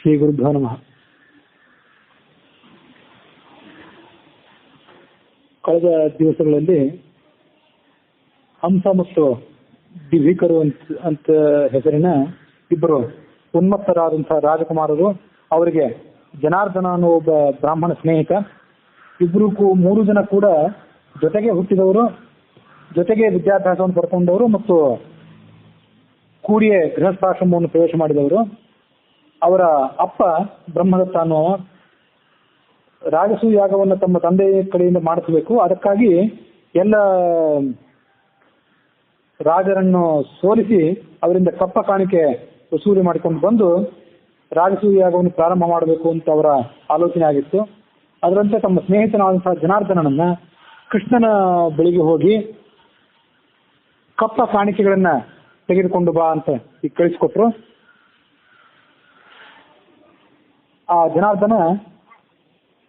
ಶ್ರೀ ಗುರುಭ್ಯೋ ನಮಃ. ಕಳೆದ ದಿವಸಗಳಲ್ಲಿ ಹಂಸ ಮತ್ತು ದಿವಿಕರು ಅಂತ ಹೆಸರಿನ ಇಬ್ಬರು ಉನ್ಮತ್ತರಾದಂತಹ ರಾಜಕುಮಾರರು, ಅವರಿಗೆ ಜನಾರ್ದನ ಅನ್ನೋ ಒಬ್ಬ ಬ್ರಾಹ್ಮಣ ಸ್ನೇಹಿತ, ಇಬ್ಬರು 3 ಜನ ಕೂಡ ಜೊತೆಗೆ ಹುಟ್ಟಿದವರು, ಜೊತೆಗೆ ವಿದ್ಯಾಭ್ಯಾಸವನ್ನು ಪಡ್ಕೊಂಡವರು ಮತ್ತು ಕೂಡಿಯೇ ಗೃಹಸ್ಥಾಶ್ರಮವನ್ನು ಪ್ರವೇಶ ಮಾಡಿದವರು. ಅವರ ಅಪ್ಪ ಬ್ರಹ್ಮದತ್ತ ಅನ್ನುವ ರಾಜಸೂಯ ಯಾಗವನ್ನು ತಮ್ಮ ತಂದೆಯ ಕಡೆಯಿಂದ ಮಾಡಿಸಬೇಕು, ಅದಕ್ಕಾಗಿ ಎಲ್ಲ ರಾಜರನ್ನು ಸೋಲಿಸಿ ಅವರಿಂದ ಕಪ್ಪ ಕಾಣಿಕೆ ವಸೂಲಿ ಮಾಡಿಕೊಂಡು ಬಂದು ರಾಜಸೂಯ ಯಾಗವನ್ನು ಪ್ರಾರಂಭ ಮಾಡಬೇಕು ಅಂತ ಅವರ ಆಲೋಚನೆ ಆಗಿತ್ತು. ಅದರಂತೆ ತಮ್ಮ ಸ್ನೇಹಿತನಾದಂತಹ ಜನಾರ್ದನನನ್ನ ಕೃಷ್ಣನ ಬಳಿಗೆ ಹೋಗಿ ಕಪ್ಪ ಕಾಣಿಕೆಗಳನ್ನ ತೆಗೆದುಕೊಂಡು ಬಾ ಅಂತ ಈಗ ಕಳಿಸಿಕೊಟ್ರು. ಆ ಜನಾರ್ದನ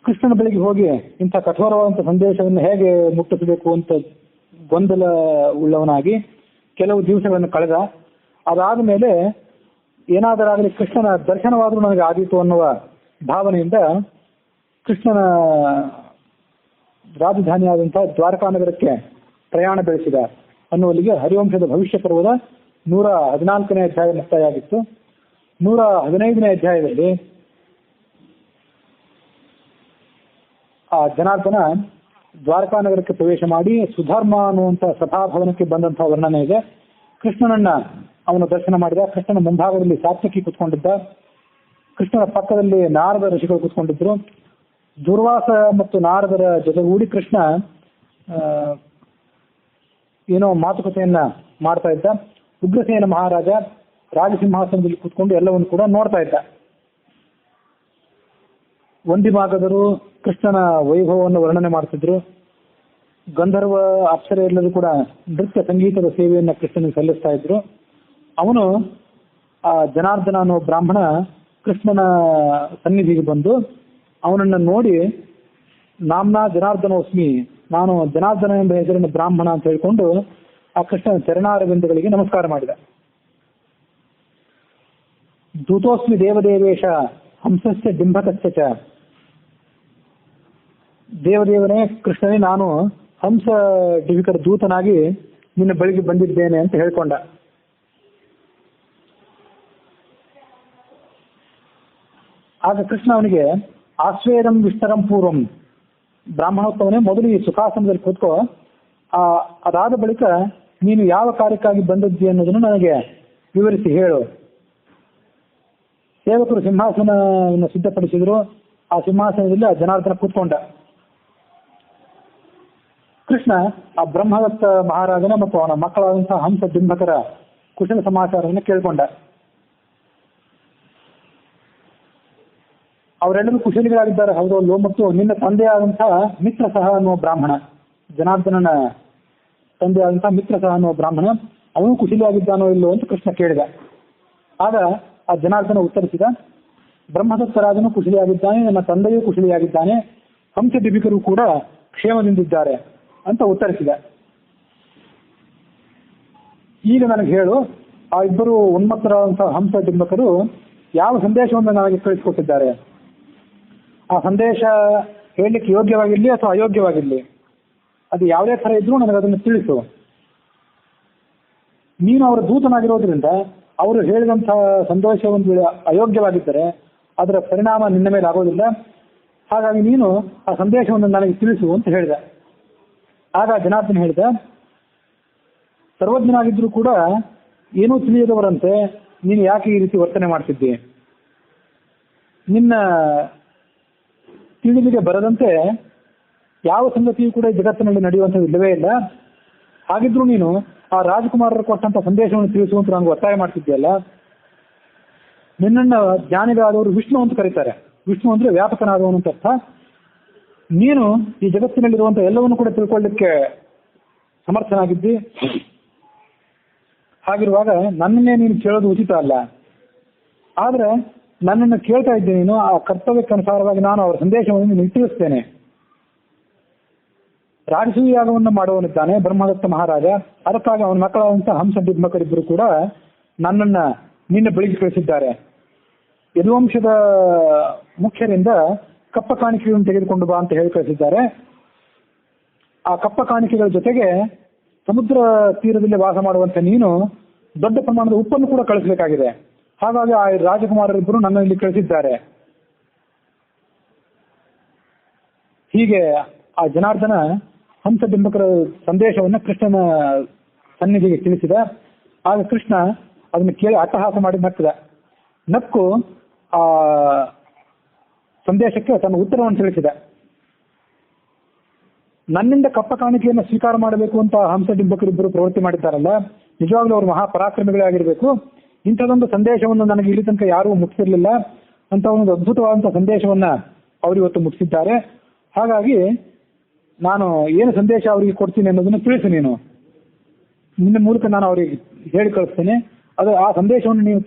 ಕೃಷ್ಣನ ಬಳಿಗೆ ಹೋಗಿ ಇಂಥ ಕಠೋರವಾದಂಥ ಸಂದೇಶವನ್ನು ಹೇಗೆ ಮುಟ್ಟಿಸಬೇಕು ಅಂತ ಗೊಂದಲ ಉಳ್ಳವನಾಗಿ ಕೆಲವು ದಿವಸಗಳನ್ನು ಕಳೆದ. ಅದಾದ ಮೇಲೆ ಏನಾದರಾಗಲಿ ಕೃಷ್ಣನ ದರ್ಶನವಾದರೂ ನನಗೆ ಆದೀತು ಅನ್ನುವ ಭಾವನೆಯಿಂದ ಕೃಷ್ಣನ ರಾಜಧಾನಿಯಾದಂತಹ ದ್ವಾರಕಾ ನಗರಕ್ಕೆ ಪ್ರಯಾಣ ಬೆಳೆಸಿದ ಅನ್ನುವಲ್ಲಿಗೆ ಹರಿವಂಶದ ಭವಿಷ್ಯ ಪರ್ವದ 114ನೇ ಅಧ್ಯಾಯ ಮುಕ್ತಾಯ ಆಗಿತ್ತು. 115ನೇ ಅಧ್ಯಾಯದಲ್ಲಿ ಆ ಜನಾರ್ದನ ದ್ವಾರಕಾ ನಗರಕ್ಕೆ ಪ್ರವೇಶ ಮಾಡಿ ಸುಧರ್ಮ ಅನ್ನುವಂಥ ಸಭಾಭವನಕ್ಕೆ ಬಂದಂತಹ ವರ್ಣನೆ ಇದೆ. ಕೃಷ್ಣನನ್ನ ಅವನು ದರ್ಶನ ಮಾಡಿದ. ಕೃಷ್ಣನ ಮುಂಭಾಗದಲ್ಲಿ ಸಾತ್ವಿಕಿ ಕುತ್ಕೊಂಡಿದ್ದ, ಕೃಷ್ಣನ ಪಕ್ಕದಲ್ಲಿ ನಾರದ ಋಷಿಗಳು ಕುತ್ಕೊಂಡಿದ್ರು. ದುರ್ವಾಸ ಮತ್ತು ನಾರದರ ಜೊತೆಗೂಡಿ ಕೃಷ್ಣ ಏನೋ ಮಾತುಕತೆಯನ್ನ ಮಾಡ್ತಾ ಇದ್ದ. ಉಗ್ರಸೇನ ಮಹಾರಾಜ ರಾಜಸಿಂಹಾಸನದಲ್ಲಿ ಕುತ್ಕೊಂಡು ಎಲ್ಲವನ್ನು ಕೂಡ ನೋಡ್ತಾ ಇದ್ದ. ವಂದಿಮಾಗದರು ಕೃಷ್ಣನ ವೈಭವವನ್ನು ವರ್ಣನೆ ಮಾಡ್ತಿದ್ರು. ಗಂಧರ್ವ ಅಪ್ಸರೆಯಲ್ಲರೂ ಕೂಡ ನೃತ್ಯ ಸಂಗೀತದ ಸೇವೆಯನ್ನು ಕೃಷ್ಣನಿಗೆ ಸಲ್ಲಿಸ್ತಾ ಇದ್ರು. ಅವನು ಆ ಜನಾರ್ದನ ಅನ್ನೋ ಬ್ರಾಹ್ಮಣ ಕೃಷ್ಣನ ಸನ್ನಿಧಿಗೆ ಬಂದು ಅವನನ್ನು ನೋಡಿ, ನಾಮ್ನಾ ಜನಾರ್ದನೋಸ್ಮಿ, ನಾನು ಜನಾರ್ದನ ಎಂಬ ಹೆಸರಿನ ಬ್ರಾಹ್ಮಣ ಅಂತ ಹೇಳಿಕೊಂಡು ಆ ಕೃಷ್ಣನ ಚರಣಾರವಿಂದಗಳಿಗೆ ನಮಸ್ಕಾರ ಮಾಡಿದ. ದೂತೋಸ್ಮಿ ದೇವದೇವೇಶ ಹಂಸಸ್ಯ ಡಿಂಭಕಸ್ಯ ಚ, ದೇವದೇವನೇ ಕೃಷ್ಣನೇ, ನಾನು ಹಂಸ ಡಿವಿಕರ ದೂತನಾಗಿ ನಿನ್ನ ಬಳಿಗೆ ಬಂದಿದ್ದೇನೆ ಅಂತ ಹೇಳ್ಕೊಂಡ. ಆಗ ಕೃಷ್ಣ ಅವನಿಗೆ ಆಶ್ವೇದಂ ವಿಸ್ತರಂ ಪೂರ್ವಂ, ಬ್ರಾಹ್ಮಣೋತ್ತಮನೇ ಮೊದಲು ಈ ಸುಖಾಸನದಲ್ಲಿ ಕೂತ್ಕೋ, ಅದಾದ ಬಳಿಕ ನೀನು ಯಾವ ಕಾರ್ಯಕ್ಕಾಗಿ ಬಂದದ್ದಿ ಅನ್ನೋದನ್ನು ನನಗೆ ವಿವರಿಸಿ ಹೇಳು. ಸೇವಕರು ಸಿಂಹಾಸನವನ್ನು ಸಿದ್ಧಪಡಿಸಿದ್ರು. ಆ ಸಿಂಹಾಸನದಲ್ಲಿ ಆ ಜನಾರ್ದನ ಕೂತ್ಕೊಂಡ. ಕೃಷ್ಣ ಆ ಬ್ರಹ್ಮದತ್ತ ಮಹಾರಾಜನ ಮತ್ತು ಅವನ ಮಕ್ಕಳಾದಂತಹ ಹಂಸ ಡಿಂಬಕರ ಕುಶಲ ಸಮಾಚಾರವನ್ನು ಕೇಳ್ಕೊಂಡ. ಅವರೆಲ್ಲರೂ ಕುಶಲಿಗಳಾಗಿದ್ದಾರೆ, ಹೌದಲ್ಲೋ, ಮತ್ತು ನಿನ್ನ ತಂದೆಯಾದಂತಹ ಮಿತ್ರ ಸಹ ಅನ್ನುವ ಬ್ರಾಹ್ಮಣ, ಜನಾರ್ದನನ ತಂದೆಯಾದಂತಹ ಮಿತ್ರ ಸಹ ಅನ್ನುವ ಬ್ರಾಹ್ಮಣ, ಅವನು ಕುಶಲಿಯಾಗಿದ್ದಾನೋ ಇಲ್ಲೋ ಅಂತ ಕೃಷ್ಣ ಕೇಳಿದ. ಆಗ ಆ ಜನಾರ್ದನ ಉತ್ತರಿಸಿದ, ಬ್ರಹ್ಮದತ್ತ ರಾಜನು ಕುಶಲಿಯಾಗಿದ್ದಾನೆ, ನನ್ನ ತಂದೆಯೂ ಕುಶಲಿಯಾಗಿದ್ದಾನೆ, ಹಂಸ ಡಿಬಿಕರು ಕೂಡ ಕ್ಷೇಮದಿಂದಿದ್ದಾರೆ ಅಂತ ಉತ್ತರಿಸಿದ. ಈಗ ನನಗೆ ಹೇಳು, ಆ ಇಬ್ಬರು ಉನ್ಮತ್ತರಾದಂತಹ ಹಂಸ ಡಿಂಬಕರು ಯಾವ ಸಂದೇಶವನ್ನು ನನಗೆ ಕಳಿಸಿಕೊಟ್ಟಿದ್ದಾರೆ? ಆ ಸಂದೇಶ ಹೇಳಲಿಕ್ಕೆ ಯೋಗ್ಯವಾಗಿರಲಿ ಅಥವಾ ಅಯೋಗ್ಯವಾಗಿರಲಿ, ಅದು ಯಾವುದೇ ಥರ ಇದ್ರೂ ನನಗೆ ಅದನ್ನು ತಿಳಿಸು. ನೀನು ಅವರ ದೂತನಾಗಿರೋದ್ರಿಂದ ಅವರು ಹೇಳಿದಂತಹ ಸಂದೇಶ ಒಂದು ಅಯೋಗ್ಯವಾಗಿದ್ದರೆ ಅದರ ಪರಿಣಾಮ ನಿನ್ನ ಮೇಲೆ ಆಗೋದಿಲ್ಲ. ಹಾಗಾಗಿ ನೀನು ಆ ಸಂದೇಶವನ್ನು ನನಗೆ ತಿಳಿಸು ಅಂತ ಹೇಳಿದ. ಆಗ ಜನಾರ್ದನ ಹೇಳಿದ, ಸರ್ವಜ್ಞನಾಗಿದ್ರೂ ಕೂಡ ಏನೂ ತಿಳಿಯದವರಂತೆ ನೀನು ಯಾಕೆ ಈ ರೀತಿ ವರ್ತನೆ ಮಾಡ್ತಿದ್ದಿ? ನಿನ್ನ ತಿಳಿಲಿಗೆ ಬರದಂತೆ ಯಾವ ಸಂಗತಿಯೂ ಕೂಡ ಜಗತ್ತಿನಲ್ಲಿ ನಡೆಯುವಂಥದ್ದು ಇಲ್ಲವೇ ಇಲ್ಲ. ಹಾಗಿದ್ರೂ ನೀನು ಆ ರಾಜಕುಮಾರರು ಕೊಟ್ಟಂತ ಸಂದೇಶವನ್ನು ತಿಳಿಸುವಂತ ನನಗೆ ಒತ್ತಾಯ ಮಾಡ್ತಿದ್ಯಲ್ಲ. ನಿನ್ನನ್ನು ಜ್ಞಾನಿಗಳಾದವರು ವಿಷ್ಣು ಅಂತ ಕರೀತಾರೆ. ವಿಷ್ಣು ಅಂದ್ರೆ ವ್ಯಾಪಕನಾದವನು ಅಂತ ಅರ್ಥ. ನೀನು ಈ ಜಗತ್ತಿನಲ್ಲಿರುವಂಥ ಎಲ್ಲವನ್ನು ಕೂಡ ತಿಳ್ಕೊಳ್ಳಿಕ್ಕೆ ಸಮರ್ಥನಾಗಿದ್ದಿ. ಹಾಗಿರುವಾಗ ನನ್ನನ್ನೇ ನೀನು ಕೇಳೋದು ಉಚಿತ ಅಲ್ಲ. ಆದ್ರೆ ನನ್ನನ್ನು ಕೇಳ್ತಾ ಇದ್ದೆ ನೀನು, ಆ ಕರ್ತವ್ಯಕ್ಕನುಸಾರವಾಗಿ ನಾನು ಅವರ ಸಂದೇಶವನ್ನು ನಿನಗೆ ತಿಳಿಸ್ತೇನೆ. ರಾಜಸೂಯ ಯಾಗವನ್ನು ಮಾಡುವವನಿದ್ದಾನೆ ಬ್ರಹ್ಮದತ್ತ ಮಹಾರಾಜ, ಅದಕ್ಕಾಗಿ ಅವನ ಮಕ್ಕಳಾದಂತಹ ಹಂಸ ಡಿಂಬಕರಿಬ್ಬರು ಕೂಡ ನನ್ನನ್ನ ನಿನ್ನ ಬಳಿಗೆ ಕಳಿಸಿದ್ದಾರೆ. ಯದುವಂಶದ ಮುಖ್ಯರಿಂದ ಕಪ್ಪ ಕಾಣಿಕೆಗಳನ್ನು ತೆಗೆದುಕೊಂಡು ಬಾ ಅಂತ ಹೇಳಿ ಕಳಿಸಿದ್ದಾರೆ. ಆ ಕಪ್ಪ ಕಾಣಿಕೆಗಳ ಜೊತೆಗೆ ಸಮುದ್ರ ತೀರದಲ್ಲಿ ವಾಸ ಮಾಡುವಂತ ನೀನು ದೊಡ್ಡ ಪ್ರಮಾಣದ ಉಪ್ಪನ್ನು ಕೂಡ ಕಳಿಸಬೇಕಾಗಿದೆ. ಹಾಗಾಗಿ ಆ ರಾಜಕುಮಾರರಿಬ್ಬರು ನನ್ನ ಇಲ್ಲಿ ಕಳಿಸಿದ್ದಾರೆ. ಹೀಗೆ ಆ ಜನಾರ್ದನ ಹಂಸಡಿಂಬಕರ ಸಂದೇಶವನ್ನು ಕೃಷ್ಣನ ಸನ್ನಿಧಿಗೆ ತಿಳಿಸಿದ. ಆಗ ಕೃಷ್ಣ ಅದನ್ನು ಕೇಳಿ ಅಟ್ಟಹಾಸ ಮಾಡಿ ನಕ್ಕು ಆ ಸಂದೇಶಕ್ಕೆ ತನ್ನ ಉತ್ತರವನ್ನು ತಿಳಿಸಿದ. ನನ್ನಿಂದ ಕಪ್ಪ ಕಾಣಿಕೆಯನ್ನು ಸ್ವೀಕಾರ ಮಾಡಬೇಕು ಅಂತ ಹಂಸಡಿಂಬಕರಿಬ್ಬರು ಪ್ರವೃತ್ತಿ ಮಾಡಿದ್ದಾರಲ್ಲ, ನಿಜವಾಗ್ಲೂ ಅವರು ಮಹಾಪರಾಕ್ರಮಿಗಳೇ ಆಗಿರಬೇಕು. ಇಂಥದೊಂದು ಸಂದೇಶವನ್ನು ನನಗೆ ಇಲ್ಲಿ ತನಕ ಯಾರೂ ಮುಟ್ಟಿಸಿರ್ಲಿಲ್ಲ. ಅಂತ ಒಂದು ಅದ್ಭುತವಾದಂತಹ ಸಂದೇಶವನ್ನ ಅವರು ಇವತ್ತು ಮುಟ್ಟಿಸಿದ್ದಾರೆ. ಹಾಗಾಗಿ ನಾನು ಏನು ಸಂದೇಶ ಅವರಿಗೆ ಕೊಡ್ತೀನಿ ಅನ್ನೋದನ್ನು ತಿಳಿಸು. ನೀನು ನಿನ್ನ ಮೂಲಕ ನಾನು ಅವರಿಗೆ ಹೇಳಿ ಕಳಿಸ್ತೇನೆ. ಅದು ಆ ಸಂದೇಶವನ್ನು ನೀವು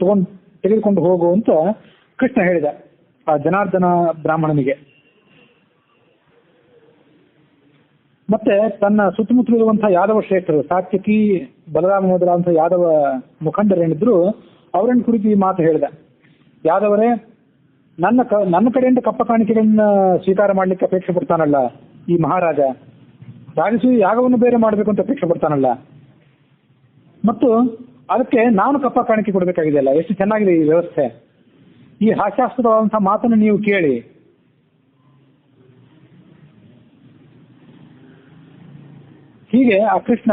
ತೆಗೆದುಕೊಂಡು ಹೋಗು ಅಂತ ಕೃಷ್ಣ ಹೇಳಿದ ಆ ಜನಾರ್ದನ ಬ್ರಾಹ್ಮಣನಿಗೆ. ಮತ್ತೆ ತನ್ನ ಸುತ್ತಮುತ್ತಲಿರುವಂತಹ ಯಾದವ ಶ್ರೇಷ್ಠರು ಸಾತ್ಯಕಿ, ಬಲರಾಮ ಮೊದಲಾದಂತಹ ಯಾದವ ಮುಖಂಡರೇನಿದ್ರು ಅವರನ್ನು ಕುರಿತು ಈ ಮಾತು ಹೇಳಿದ. ಯಾದವರೇ, ನನ್ನ ಕಡೆಯಿಂದ ಕಪ್ಪ ಕಾಣಿಕೆಗಳನ್ನ ಸ್ವೀಕಾರ ಮಾಡ್ಲಿಕ್ಕೆ ಅಪೇಕ್ಷೆ ಪಡ್ತಾನಲ್ಲ ಈ ಮಹಾರಾಜ, ರಾಜಸೂಯ ಯಾಗವನ್ನು ಬೇರೆ ಮಾಡಬೇಕು ಅಂತ ಅಪೇಕ್ಷೆ ಪಡ್ತಾನಲ್ಲ, ಮತ್ತು ಅದಕ್ಕೆ ನಾನು ಕಪ್ಪ ಕಾಣಿಕೆ ಕೊಡಬೇಕಾಗಿದೆಯಲ್ಲ. ಎಷ್ಟು ಚೆನ್ನಾಗಿದೆ ಈ ವ್ಯವಸ್ಥೆ. ಈ ಹಾಸ್ಯಾಸ್ಪದವಾದಂತಹ ಮಾತನ್ನು ನೀವು ಕೇಳಿ. ಹೀಗೆ ಆ ಕೃಷ್ಣ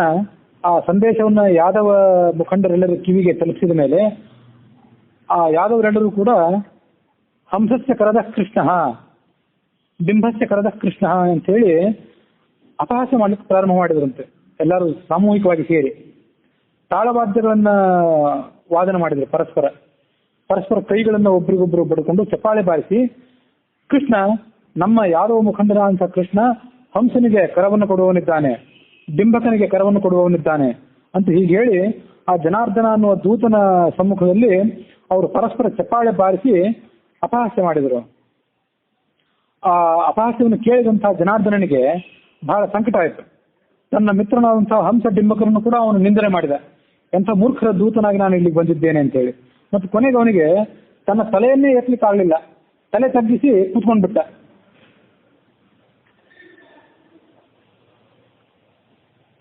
ಆ ಸಂದೇಶವನ್ನ ಯಾದವ ಮುಖಂಡರೆಲ್ಲರ ಕಿವಿಗೆ ತಲುಪಿಸಿದ ಮೇಲೆ ಆ ಯಾದವರೆಲ್ಲರೂ ಕೂಡ ಹಂಸಸ್ಯ ಕರದ ಕೃಷ್ಣ, ಬಿಂಬಸ್ಯ ಕರದ ಕೃಷ್ಣ ಅಂತ ಹೇಳಿ ಅಪಹಾಸ್ಯ ಮಾಡ್ಲಿಕ್ಕೆ ಪ್ರಾರಂಭ ಮಾಡಿದ್ರಂತೆ. ಎಲ್ಲರೂ ಸಾಮೂಹಿಕವಾಗಿ ಸೇರಿ ತಾಳವಾದ್ಯಗಳನ್ನ ವಾದನ ಮಾಡಿದ್ರು. ಪರಸ್ಪರ ಕೈಗಳನ್ನ ಒಬ್ರಿಗೊಬ್ರು ಬಡ್ಕೊಂಡು ಚಪ್ಪಾಳೆ ಬಾರಿಸಿ, ಕೃಷ್ಣ ನಮ್ಮ ಯಾದವ ಮುಖಂಡನ ಅಂತ ಕೃಷ್ಣ ಹಂಸನಿಗೆ ಕರವನ್ನು ಕೊಡುವವನಿದ್ದಾನೆ, ಬಿಂಬಕನಿಗೆ ಕರವನ್ನು ಕೊಡುವವನಿದ್ದಾನೆ ಅಂತ ಹೀಗೆ ಹೇಳಿ ಆ ಜನಾರ್ದನ ಅನ್ನುವ ದೂತನ ಸಮ್ಮುಖದಲ್ಲಿ ಅವರು ಪರಸ್ಪರ ಚಪ್ಪಾಳೆ ಬಾರಿಸಿ ಅಪಹಾಸ್ಯ ಮಾಡಿದರು. ಆ ಅಪಹಾಸ್ಯವನ್ನು ಕೇಳಿದಂತಹ ಜನಾರ್ದನನಿಗೆ ಬಹಳ ಸಂಕಟ ಆಯಿತು. ತನ್ನ ಮಿತ್ರನಾದಂತಹ ಹಂಸ ಡಿಂಬಕರನ್ನು ಕೂಡ ಅವನು ನಿಂದನೆ ಮಾಡಿದ. ಎಂಥ ಮೂರ್ಖರ ದೂತನಾಗಿ ನಾನು ಇಲ್ಲಿಗೆ ಬಂದಿದ್ದೇನೆ ಅಂತೇಳಿ. ಮತ್ತು ಕೊನೆಗೆ ಅವನಿಗೆ ತನ್ನ ತಲೆಯನ್ನೇ ಎತ್ತಲಿಕ್ಕೆ ಆಗಲಿಲ್ಲ, ತಲೆ ತಗ್ಗಿಸಿ ಕೂತ್ಕೊಂಡ್ಬಿಟ್ಟ.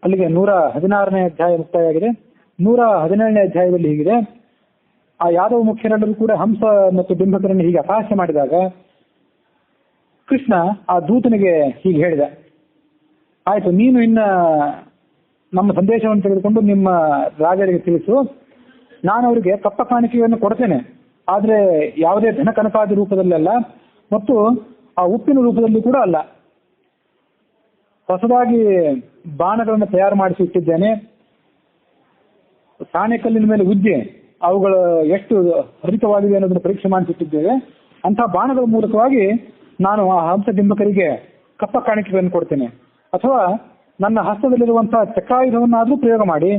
ಅಲ್ಲಿಗೆ 116ನೇ ಅಧ್ಯಾಯ ಮುಕ್ತಾಯವಾಗಿದೆ. 117ನೇ ಅಧ್ಯಾಯದಲ್ಲಿ ಹೀಗಿದೆ, ಆ ಯಾದವ ಮುಖ್ಯರೆಲ್ಲರೂ ಕೂಡ ಹಂಸ ಮತ್ತು ಬಿಂಬಕರನ್ನು ಹೀಗೆ ಅಪಹಾಸ್ಯ ಮಾಡಿದಾಗ ಕೃಷ್ಣ ಆ ದೂತನಿಗೆ ಹೀಗೆ ಹೇಳಿದ, ಆಯ್ತು, ನೀನು ಇನ್ನ ನಮ್ಮ ಸಂದೇಶವನ್ನು ತೆಗೆದುಕೊಂಡು ನಿಮ್ಮ ರಾಜರಿಗೆ ತಿಳಿಸು. ನಾನು ಅವರಿಗೆ ಕಪ್ಪ ಕಾಣಿಕೆಯನ್ನು ಕೊಡ್ತೇನೆ, ಆದ್ರೆ ಯಾವುದೇ ಧನ ಕನಕಾದಿ ರೂಪದಲ್ಲ ಮತ್ತು ಆ ಉಪ್ಪಿನ ರೂಪದಲ್ಲಿ ಕೂಡ ಅಲ್ಲ. ಹೊಸದಾಗಿ ಬಾಣಗಳನ್ನು ತಯಾರು ಮಾಡಿಸಿ ಇಟ್ಟಿದ್ದೇನೆ. ಸಾಣೆಕಲ್ಲಿನ ಮೇಲೆ ಉಜ್ಜೆ ಅವುಗಳು ಎಷ್ಟು ಹರಿತವಾಗಿದೆ ಅನ್ನೋದನ್ನು ಪರೀಕ್ಷೆ ಮಾಡಿಸಿಟ್ಟಿದ್ದೇವೆ. ಅಂತಹ ಬಾಣಗಳ ಮೂಲಕವಾಗಿ ನಾನು ಆ ಹಂಸ ಡಿಂಬಕರಿಗೆ ಕಪ್ಪ ಕಾಣಿಕೆಗಳನ್ನು ಕೊಡ್ತೇನೆ. ಅಥವಾ ನನ್ನ ಹಸ್ತದಲ್ಲಿರುವಂತಹ ಚಕ್ರಾಯುಧವನ್ನಾದರೂ ಪ್ರಯೋಗ ಮಾಡಿ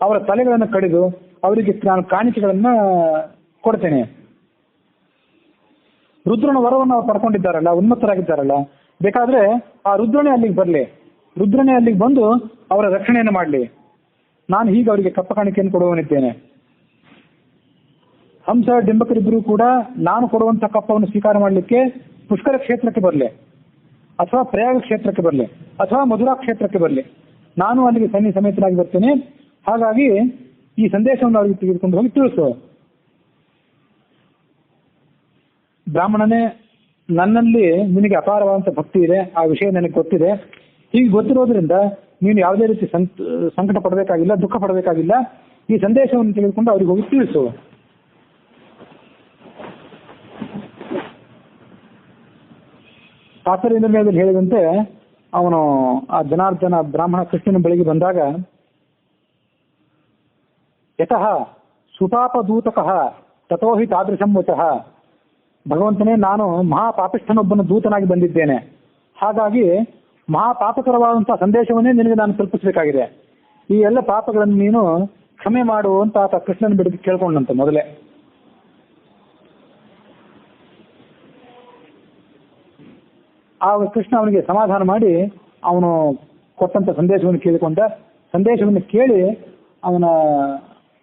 ಅವರ ತಲೆಗಳನ್ನು ಕಡಿದು ಅವರಿಗೆ ನಾನು ಕಾಣಿಕೆಗಳನ್ನ ಕೊಡ್ತೇನೆ. ರುದ್ರನ ವರವನ್ನು ಅವರು ಪಡ್ಕೊಂಡಿದ್ದಾರಲ್ಲ, ಉನ್ಮತ್ತರಾಗಿದ್ದಾರಲ್ಲ, ಬೇಕಾದ್ರೆ ಆ ರುದ್ರನೇ ಅಲ್ಲಿಗೆ ಬರಲಿ, ರುದ್ರನೇ ಅಲ್ಲಿಗೆ ಬಂದು ಅವರ ರಕ್ಷಣೆಯನ್ನು ಮಾಡಲಿ. ನಾನು ಹೀಗೆ ಅವರಿಗೆ ಕಪ್ಪ ಕಾಣಿಕೆಯನ್ನು ಕೊಡುವನಿದ್ದೇನೆ. ಹಂಸ ಡಿಂಬಕರಿಬ್ಬರು ಕೂಡ ನಾನು ಕೊಡುವಂತ ಕಪ್ಪವನ್ನು ಸ್ವೀಕಾರ ಮಾಡಲಿಕ್ಕೆ ಪುಷ್ಕರ ಕ್ಷೇತ್ರಕ್ಕೆ ಬರಲಿ, ಅಥವಾ ಪ್ರಯಾಗ ಕ್ಷೇತ್ರಕ್ಕೆ ಬರಲಿ, ಅಥವಾ ಮಧುರಾ ಕ್ಷೇತ್ರಕ್ಕೆ ಬರಲಿ, ನಾನು ಅಲ್ಲಿಗೆ ಸಮೇತನಾಗಿ ಬರ್ತೇನೆ. ಹಾಗಾಗಿ ಈ ಸಂದೇಶವನ್ನು ಅವರಿಗೆ ತೆಗೆದುಕೊಂಡು ಹೋಗಿ ತಿಳಿಸು. ಬ್ರಾಹ್ಮಣನೇ, ನನ್ನಲ್ಲಿ ನಿನಗೆ ಅಪಾರವಾದಂಥ ಭಕ್ತಿ ಇದೆ, ಆ ವಿಷಯ ನನಗೆ ಗೊತ್ತಿದೆ. ಹೀಗೆ ಗೊತ್ತಿರೋದ್ರಿಂದ ನೀನು ಯಾವುದೇ ರೀತಿ ಸಂಕಟ ಪಡಬೇಕಾಗಿಲ್ಲ, ದುಃಖ ಪಡಬೇಕಾಗಿಲ್ಲ. ಈ ಸಂದೇಶವನ್ನು ತೆಗೆದುಕೊಂಡು ಅವರಿಗೆ ಹೋಗಿ ತಿಳಿಸು. ಶಾಸ್ತ್ರ ನಿರ್ಣಯದಲ್ಲಿ ಹೇಳಿದಂತೆ ಅವನು ಆ ಜನಾರ್ದನ ಬ್ರಾಹ್ಮಣ ಕೃಷ್ಣನ ಬಳಿಗೆ ಬಂದಾಗ, ಯತಃ ಸುಪಾಪದೂತಕಃ ತಥೋಹಿ ತಾದೃಶಂ ವಚಃ, ಭಗವಂತನೇ, ನಾನು ಮಹಾಪಾಪಿಷ್ಠನೊಬ್ಬನ ದೂತನಾಗಿ ಬಂದಿದ್ದೇನೆ. ಹಾಗಾಗಿ ಮಹಾಪಾಪಕರವಾದಂತಹ ಸಂದೇಶವನ್ನೇ ನಿನಗೆ ನಾನು ತಲುಪಿಸಬೇಕಾಗಿದೆ. ಈ ಎಲ್ಲ ಪಾಪಗಳನ್ನು ನೀನು ಕ್ಷಮೆ ಮಾಡುವಂತ ಆತ ಕೃಷ್ಣನ ಬಿಡಿಗೆ ಕೇಳ್ಕೊಂಡಂತೆ ಮೊದಲೇ. ಆಗ ಕೃಷ್ಣ ಅವನಿಗೆ ಸಮಾಧಾನ ಮಾಡಿ ಅವನು ಕೊಟ್ಟಂತ ಸಂದೇಶವನ್ನು ಕೇಳಿಕೊಂಡ. ಸಂದೇಶವನ್ನು ಕೇಳಿ ಅವನ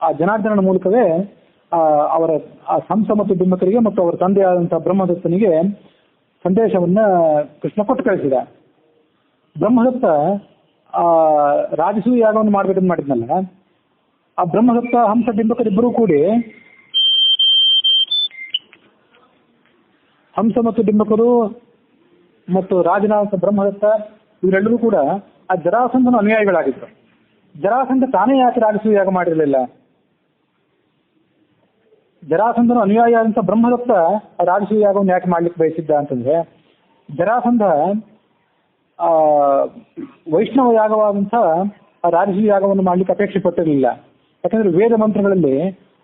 ಆ ಜನಾರ್ದನನ ಮೂಲಕವೇ ಅವರ ಹಂಸ ಮತ್ತು ಡಿಂಬಕರಿಗೆ ಮತ್ತು ಅವರ ತಂದೆಯಾದಂತಹ ಬ್ರಹ್ಮದತ್ತನಿಗೆ ಸಂದೇಶವನ್ನ ಕೃಷ್ಣ ಕೊಟ್ಟು ಕಳಿಸಿದ. ಬ್ರಹ್ಮದತ್ತ ರಾಜಸೂಯ ಯಾಗವನ್ನು ಮಾಡ್ಬೇಕಂತ ಮಾಡಿದ್ನಲ್ಲ, ಆ ಬ್ರಹ್ಮದತ್ತ ಹಂಸ ಡಿಂಬಕರಿಬ್ಬರೂ ಕೂಡಿ, ಹಂಸ ಮತ್ತು ಡಿಂಬಕರು ಮತ್ತು ರಾಜನಾಥ ಬ್ರಹ್ಮದತ್ತ ಇವರೆಲ್ಲರೂ ಕೂಡ ಆ ಜರಾಸಂಧನ ಅನುಯಾಯಿಗಳಾಗಿದ್ರು. ಜರಾಸಂಧ ತಾನೇ ಯಾಕೆ ರಾಜಸೂಯ ಯಾಗ ಮಾಡಿರಲಿಲ್ಲ? ಜರಾಸಂಧನ ಅನುಯಾಯಿ ಆದಂತ ಬ್ರಹ್ಮದತ್ತ ರಾಜಸೂಯ ಯಾಗವನ್ನು ಯಾಕೆ ಮಾಡ್ಲಿಕ್ಕೆ ಬಯಸಿದ್ದ ಅಂತಂದ್ರೆ, ಜರಾಸಂಧ ವೈಷ್ಣವ ಯಾಗವಾದಂಥ ರಾಜಸೂಯ ಯಾಗವನ್ನು ಮಾಡ್ಲಿಕ್ಕೆ ಅಪೇಕ್ಷೆ ಪಟ್ಟಿರಲಿಲ್ಲ. ಯಾಕಂದ್ರೆ ವೇದ ಮಂತ್ರಗಳಲ್ಲಿ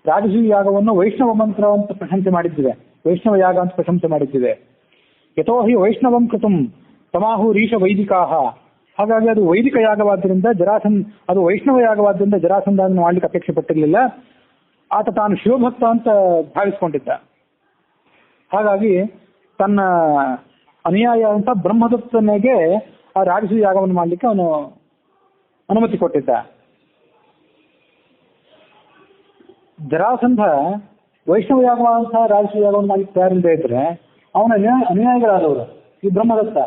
ರಾಜಸೂಯ ಯಾಗವನ್ನು ವೈಷ್ಣವ ಮಂತ್ರ ಅಂತ ಪ್ರಶಂಸೆ ಮಾಡಿದ್ದಿದೆ, ವೈಷ್ಣವ ಯಾಗ ಅಂತ ಪ್ರಶಂಸೆ ಮಾಡಿದ್ದಿದೆ. ಯಥೋ ಹಿ ವೈಷ್ಣವಂ ಕೃತಂ ತಮಾಹು ರೀಶ ವೈದಿಕಾಹ. ಹಾಗಾಗಿ ಅದು ವೈದಿಕ ಯಾಗವಾದ್ದರಿಂದ ಅದು ವೈಷ್ಣವ ಯಾಗವಾದ್ದರಿಂದ ಜರಾಸಂಧ ಮಾಡ್ಲಿಕ್ಕೆ ಅಪೇಕ್ಷೆ ಪಟ್ಟಿರಲಿಲ್ಲ. ಆತ ತಾನು ಶಿವಭಕ್ತ ಅಂತ ಭಾವಿಸ್ಕೊಂಡಿದ್ದ. ಹಾಗಾಗಿ ತನ್ನ ಅನುಯಾಯಿ ಆದಂತ ಬ್ರಹ್ಮದತ್ತನಿಗೆ ಆ ರಾಜಸೂಯ ಯಾಗವನ್ನು ಮಾಡ್ಲಿಕ್ಕೆ ಅವನು ಅನುಮತಿ ಕೊಟ್ಟಿದ್ದ. ಜರಾಸಂಧ ವೈಷ್ಣವ ಯಾಗವಾದಂತಹ ರಾಜಸೂಯ ಯಾಗವನ್ನು ಮಾಡ್ಲಿಕ್ಕೆ ತಯಾರಿಲ್ಲದೆ ಇದ್ರೆ ಅವನ ಅನುಯಾಯಿಗಳಾದವರು ಈ ಬ್ರಹ್ಮದತ್ತ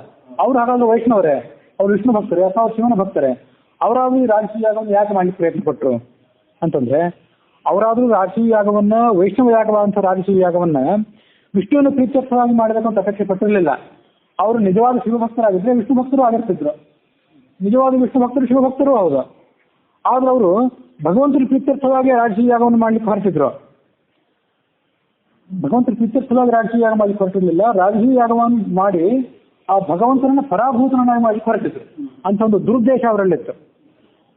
ಅವ್ರು ಹಾಗಾದ್ರೆ ವೈಷ್ಣವರೇ, ಅವ್ರು ವಿಷ್ಣು ಭಕ್ತರೇ ಅಥವಾ ಅವ್ರು ಶಿವನ ಭಕ್ತರೇ, ಅವರಾದ್ರೂ ಈ ರಾಜಸೂಯ ಯಾಗವನ್ನು ಯಾಕೆ ಮಾಡ್ಲಿಕ್ಕೆ ಪ್ರಯತ್ನ ಪಟ್ಟರು ಅಂತಂದ್ರೆ, ಅವರಾದ್ರೂ ರಾಜಸೂಯ ಯಾಗವನ್ನ ವೈಷ್ಣವ ಯಾಗವಾದಂತಹ ರಾಜಸೂಯ ಯಾಗವನ್ನ ವಿಷ್ಣುವಿನ ಪ್ರೀತ್ಯರ್ಥವಾಗಿ ಮಾಡಬೇಕಂತ ಅಪೇಕ್ಷೆ ಪಟ್ಟಿರಲಿಲ್ಲ. ಅವರು ನಿಜವಾದ ಶಿವಭಕ್ತರಾಗಿದ್ರೆ ವಿಷ್ಣು ಭಕ್ತರು ಆಗಿರ್ತಿದ್ರು, ನಿಜವಾದ ವಿಷ್ಣು ಭಕ್ತರು ಶಿವಭಕ್ತರು ಹೌದು. ಆದ್ರೆ ಅವರು ಭಗವಂತನ ಪ್ರೀತ್ಯರ್ಥವಾಗಿ ರಾಜಸೂಯ ಯಾಗವನ್ನು ಮಾಡ್ಲಿಕ್ಕೆ ಹೊರಟಿದ್ರು. ಭಗವಂತನ ಪ್ರೀತ್ಯರ್ಥವಾಗಿ ರಾಜಸೂಯ ಯಾಗ ಮಾಡ್ಲಿಕ್ಕೆ ಹೊರಟಿರ್ಲಿಲ್ಲ, ರಾಜಸೂಯ ಯಾಗವನ್ನು ಮಾಡಿ ಆ ಭಗವಂತನನ್ನ ಪರಾಭೂತನಾಗಿ ಮಾಡ್ಲಿಕ್ಕೆ ಹೊರಟಿದ್ರು ಅಂತ ಒಂದು ದುರುದ್ದೇಶ ಅವರಲ್ಲಿತ್ತು.